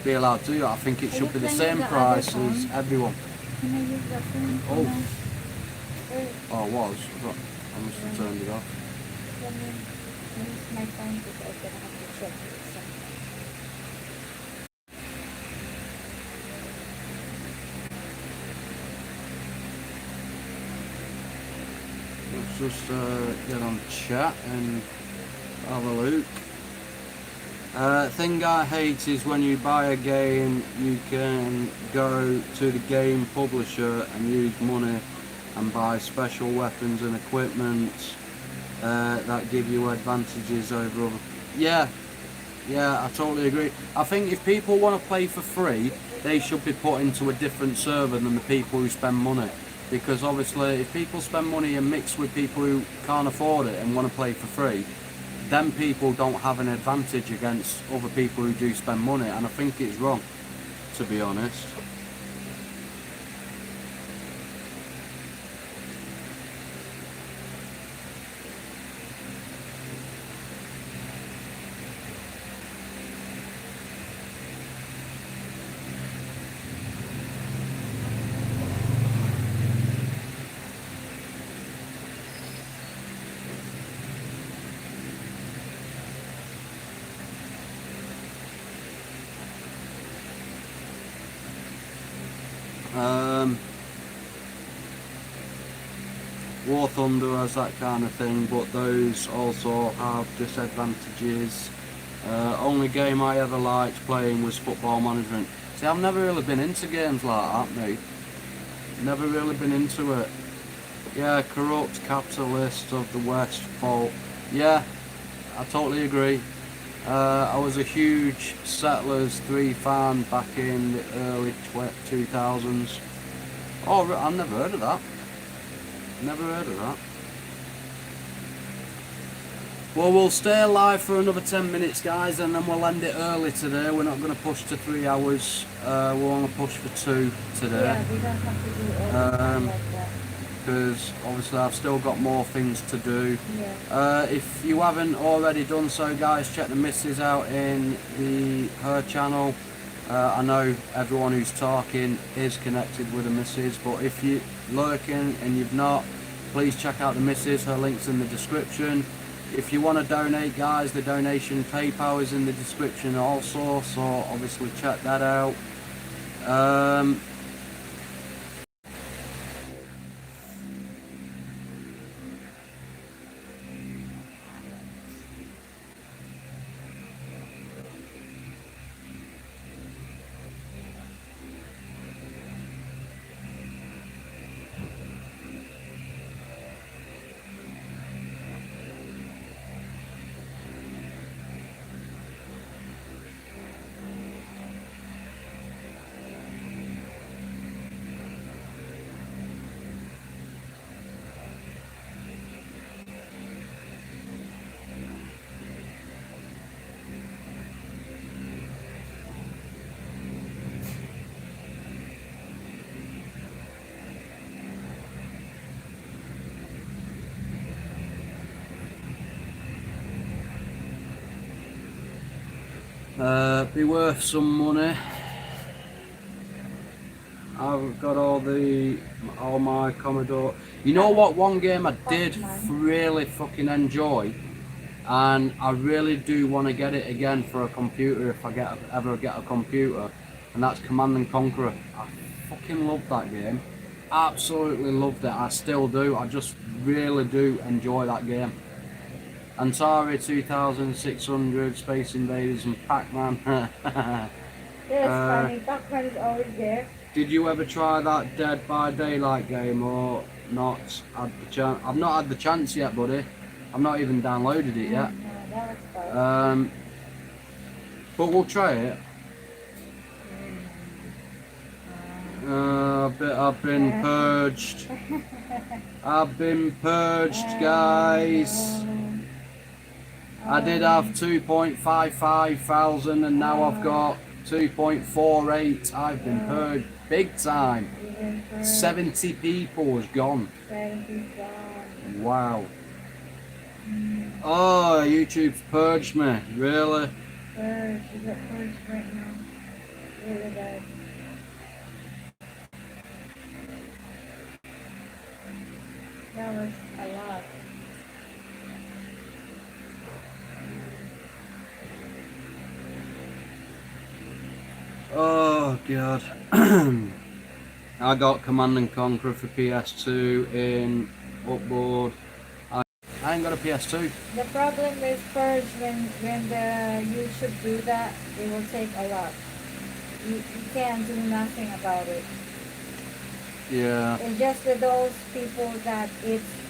be allowed to do that. I think it should be the same price as everyone. Can I use the phone? Oh. Can I- Oh, it was. I must have turned it off. Can I use my phone because I'm gonna have to check it. Let's just get on chat and have a look. Thing I hate is when you buy a game, you can go to the game publisher and use money and buy special weapons and equipment that give you advantages over other. Yeah, I totally agree. I think if people want to play for free, they should be put into a different server than the people who spend money. Because obviously, if people spend money and mix with people who can't afford it and want to play for free, then people don't have an advantage against other people who do spend money, and I think it's wrong, to be honest. War Thunder has that kind of thing, but those also have disadvantages. Only game I ever liked playing was Football Management. See, I've never really been into games like that, mate. Never really been into it. Yeah, corrupt capitalist of the West fault. Yeah, I totally agree. I was a huge Settlers 3 fan back in the early 2000s. Oh, I've never heard of that. Never heard of that. Well, we'll stay alive for another 10 minutes, guys, and then we'll end it early today. We're not going to push to 3 hours. We'll only push for 2 today. Yeah, we don't have to do everything like that. Because obviously I've still got more things to do. Yeah. If you haven't already done so, guys, check the missus out in her channel. I know everyone who's talking is connected with the missus, but if you're lurking and you've not, please check out the missus. Her link's in the description. If you want to donate, guys, the donation PayPal is in the description also, so obviously check that out. Be worth some money. I've got all my Commodore. You know what? One game I did really fucking enjoy, and I really do want to get it again for a computer if I ever get a computer. and that's Command and Conqueror. I fucking loved that game. Absolutely loved it. I still do. I just really do enjoy that game. Atari 2600, Space Invaders, and Pac-Man. Yes, Uh, funny. Pac-Man is always there. Did you ever try that Dead by Daylight game or not? I've not had the chance yet, buddy. I've not even downloaded it yet. No, that was fun. But we'll try it. I've been purged. I've been purged, guys. I did have 2.55 thousand and now I've got 2.48. I've been purged big time. 70 people has gone. Wow. Oh, YouTube's purged me. Really? Purge. You got purged right now. Really bad. That was a lot. Oh god. I got Command and Conquer for PS2 in upboard. I ain't got a PS2. The problem with purge when the YouTube do that, it will take a lot. You can't do nothing about it. Yeah. It's just with those people that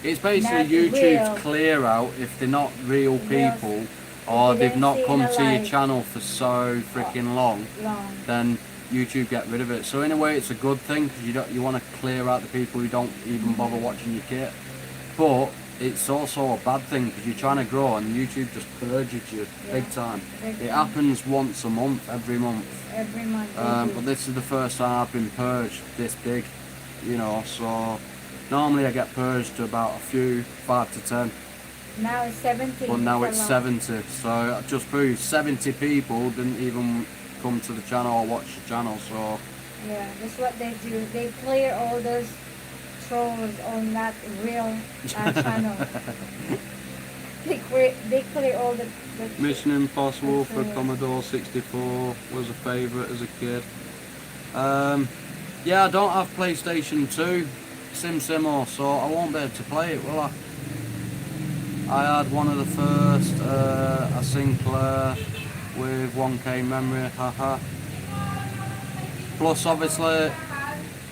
It's basically not YouTube's real. clear out if they're not real Real. people or They they've didn't not see come the to your light. channel for so freaking long, long. then YouTube get rid of it. So in a way it's a good thing because you want to clear out the people who don't even bother watching your kit. But it's also a bad thing because you're trying to grow and YouTube just purges you big time. Big It time. happens once a month, every month. Every month. they do. But this is the first time I've been purged this big, you know, so normally I get purged to about a few, 5 to 10, Now it's 17. but now a it's lot. 70, so it just proves 70 people didn't even come to the channel or watch the channel, so Yeah, that's what they do. They clear all those trolls on that real channel. They clear all the Mission Impossible for That's Commodore 64 was a favourite as a kid. Yeah, I don't have PlayStation 2 SimSimo, so I won't be able to play it, will I? I had one of the first, a Sinclair with 1K memory, haha. Plus, obviously,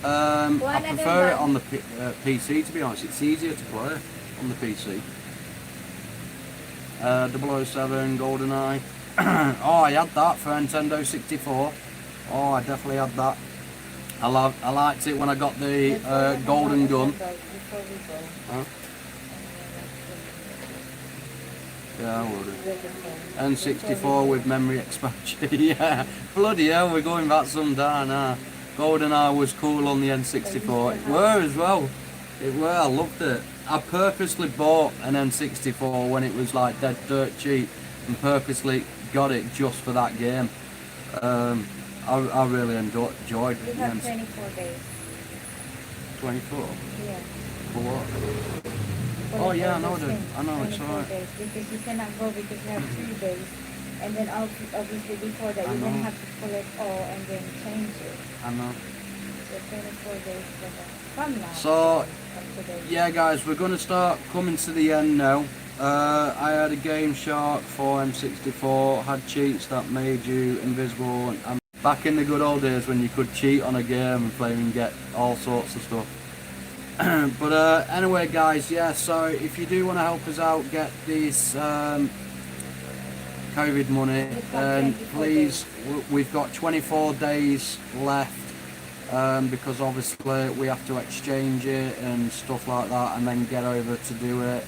I prefer it on the PC, to be honest. It's easier to play on the PC. 007 GoldenEye. Oh, I had that for Nintendo 64. Oh, I definitely had that. I liked it when I got the golden gun. Before we go. Huh? Yeah, I would have. N64 with memory expansion. Yeah, bloody hell, we're going back some down now. GoldenEye was cool on the N64. It were as well. It were, I loved it. I purposely bought an N64 when it was like dead dirt cheap and purposely got it just for that game. I really enjoyed You the have 24 days. 24. Yeah. For what? For Oh, the yeah, I know golden that. thing, I know, it's 24 alright. days, because you cannot go because you have 3 days. And then obviously before that I you're going to know. have to pull it all and then change it. I know. So 24 days from now. So, from today. yeah guys, we're going to start coming to the end now. I had a Game Shark for M64, had cheats that made you invisible, and back in the good old days when you could cheat on a game and play and get all sorts of stuff. But anyway guys, yeah, so if you do want to help us out, get these COVID money, then please, we've got 24 days left. Because obviously we have to exchange it and stuff like that and then get over to do it.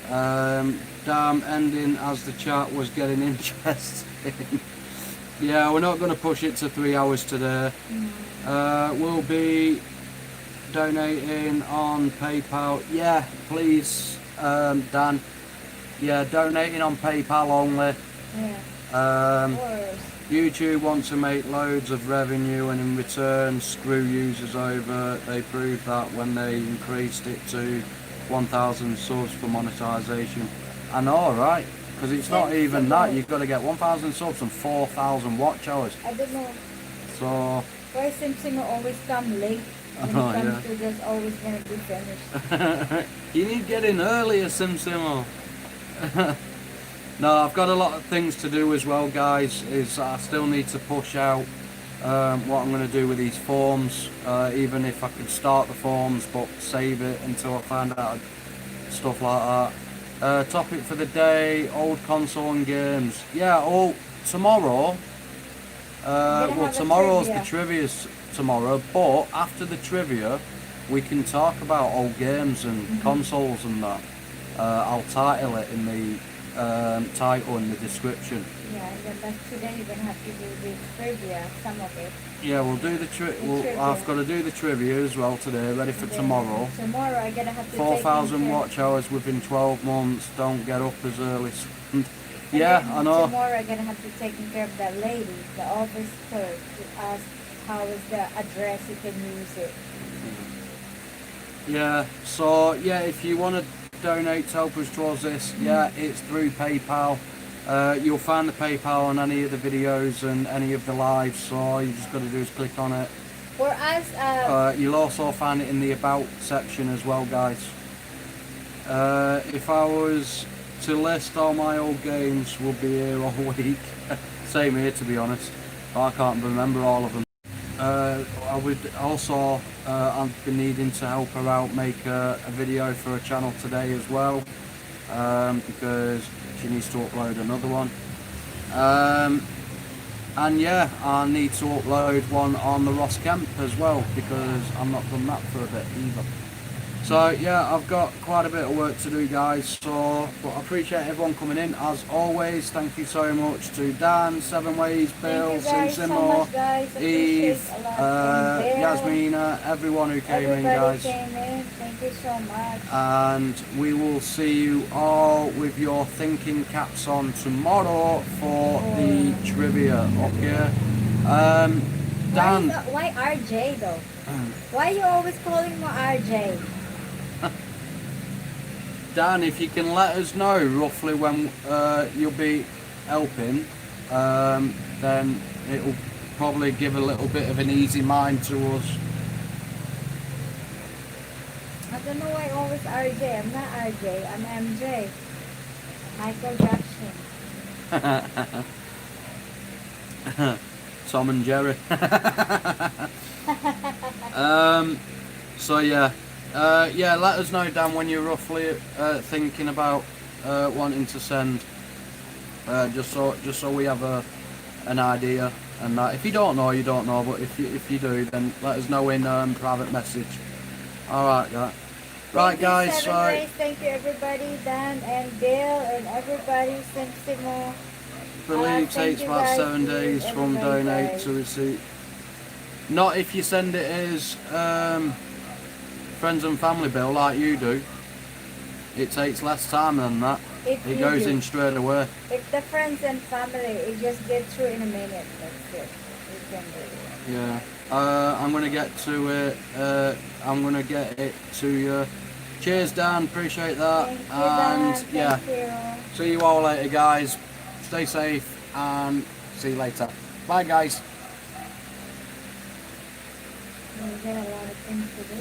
Damn, ending as the chat was getting interesting. Yeah, we're not going to push it to 3 hours today. We'll be donating on PayPal. Yeah, please, Dan. Yeah, donating on PayPal only. Yeah. Of course. YouTube wants to make loads of revenue and in return screw users over. They proved that when they increased it to 1,000 subs for monetization. I know, right? Because it's not even that. You've got to get 1,000 subs and 4,000 watch hours. I don't know. So Why Simpson will always come late? When Oh, it comes yeah. to this, always gonna be finished. you need to get in earlier, Sim. No, I've got a lot of things to do as well, guys. Is I still need to push out what I'm going to do with these forms. Even if I could start the forms, but save it until I find out stuff like that. Topic for the day: old console and games. Yeah, tomorrow. Gonna Well, have a tomorrow's trivia. the trivia's tomorrow, but after the trivia, we can talk about old games and consoles and that. I'll title it in the title in the description. Yeah, and then that's today you're gonna have to do the trivia, some of it. Yeah, we'll do the trivia. I've got to do the trivia as well today, ready for Then tomorrow. Tomorrow I'm gonna have to 4,000 take watch hours within 12 months. Don't get up as early. And Yeah, then I know. Tomorrow I'm gonna have to take care of that lady, the office clerk, to ask how is the address you can use it. Yeah, so yeah, if you want to donate to help us towards this, yeah, it's through PayPal. You'll find the PayPal on any of the videos and any of the lives, so all you just got to do is click on it. For us, You'll also find it in the About section as well, guys. If I was to list all my old games, we'll be here all week. Same here, to be honest. I can't remember all of them. I would also, I've been needing to help her out make a video for a channel today as well, because she needs to upload another one. And yeah, I need to upload one on the Ross Kemp as well, because I'm not done that for a bit either. So yeah, I've got quite a bit of work to do, guys, so but I appreciate everyone coming in as always. Thank you so much to Dan, Seven Ways, Bill, thank you guys so Simo, much, guys. Appreciate Eve, a lot. And Bill, Yasmina, everyone who came in, everybody guys. came in. Thank you so much. And we will see you all with your thinking caps on tomorrow for the trivia, okay? Dan. Why RJ though? Why are you always calling me RJ? Dan, if you can let us know roughly when you'll be helping, then it'll probably give a little bit of an easy mind to us. I don't know why always RJ. I'm not RJ. I'm MJ. Michael Jackson. Tom and Jerry. So yeah. Yeah, let us know, Dan, when you're roughly thinking about wanting to send, just so we have an idea. And that if you don't know, you don't know. But if you do, then let us know in private message. All right, yeah. Right, Thank you, guys. Seven Ways. Thank you, everybody. Dan and Bill and everybody. Simo. Believe thank takes you about guys, 7 days please, from everybody, donate guys. to receipt. Not if you send it as friends and family bill like you do. It takes less time than that. If It you goes do. in straight away. If the friends and family, it just gets through in a minute. That's it. You can do it. Yeah. I'm gonna get to it. I'm gonna get it to you. Cheers, Dan. Appreciate that. Thank you, And Dan. yeah, Thank you. see you all later, guys. Stay safe and see you later. Bye, guys. We got a lot of things to do.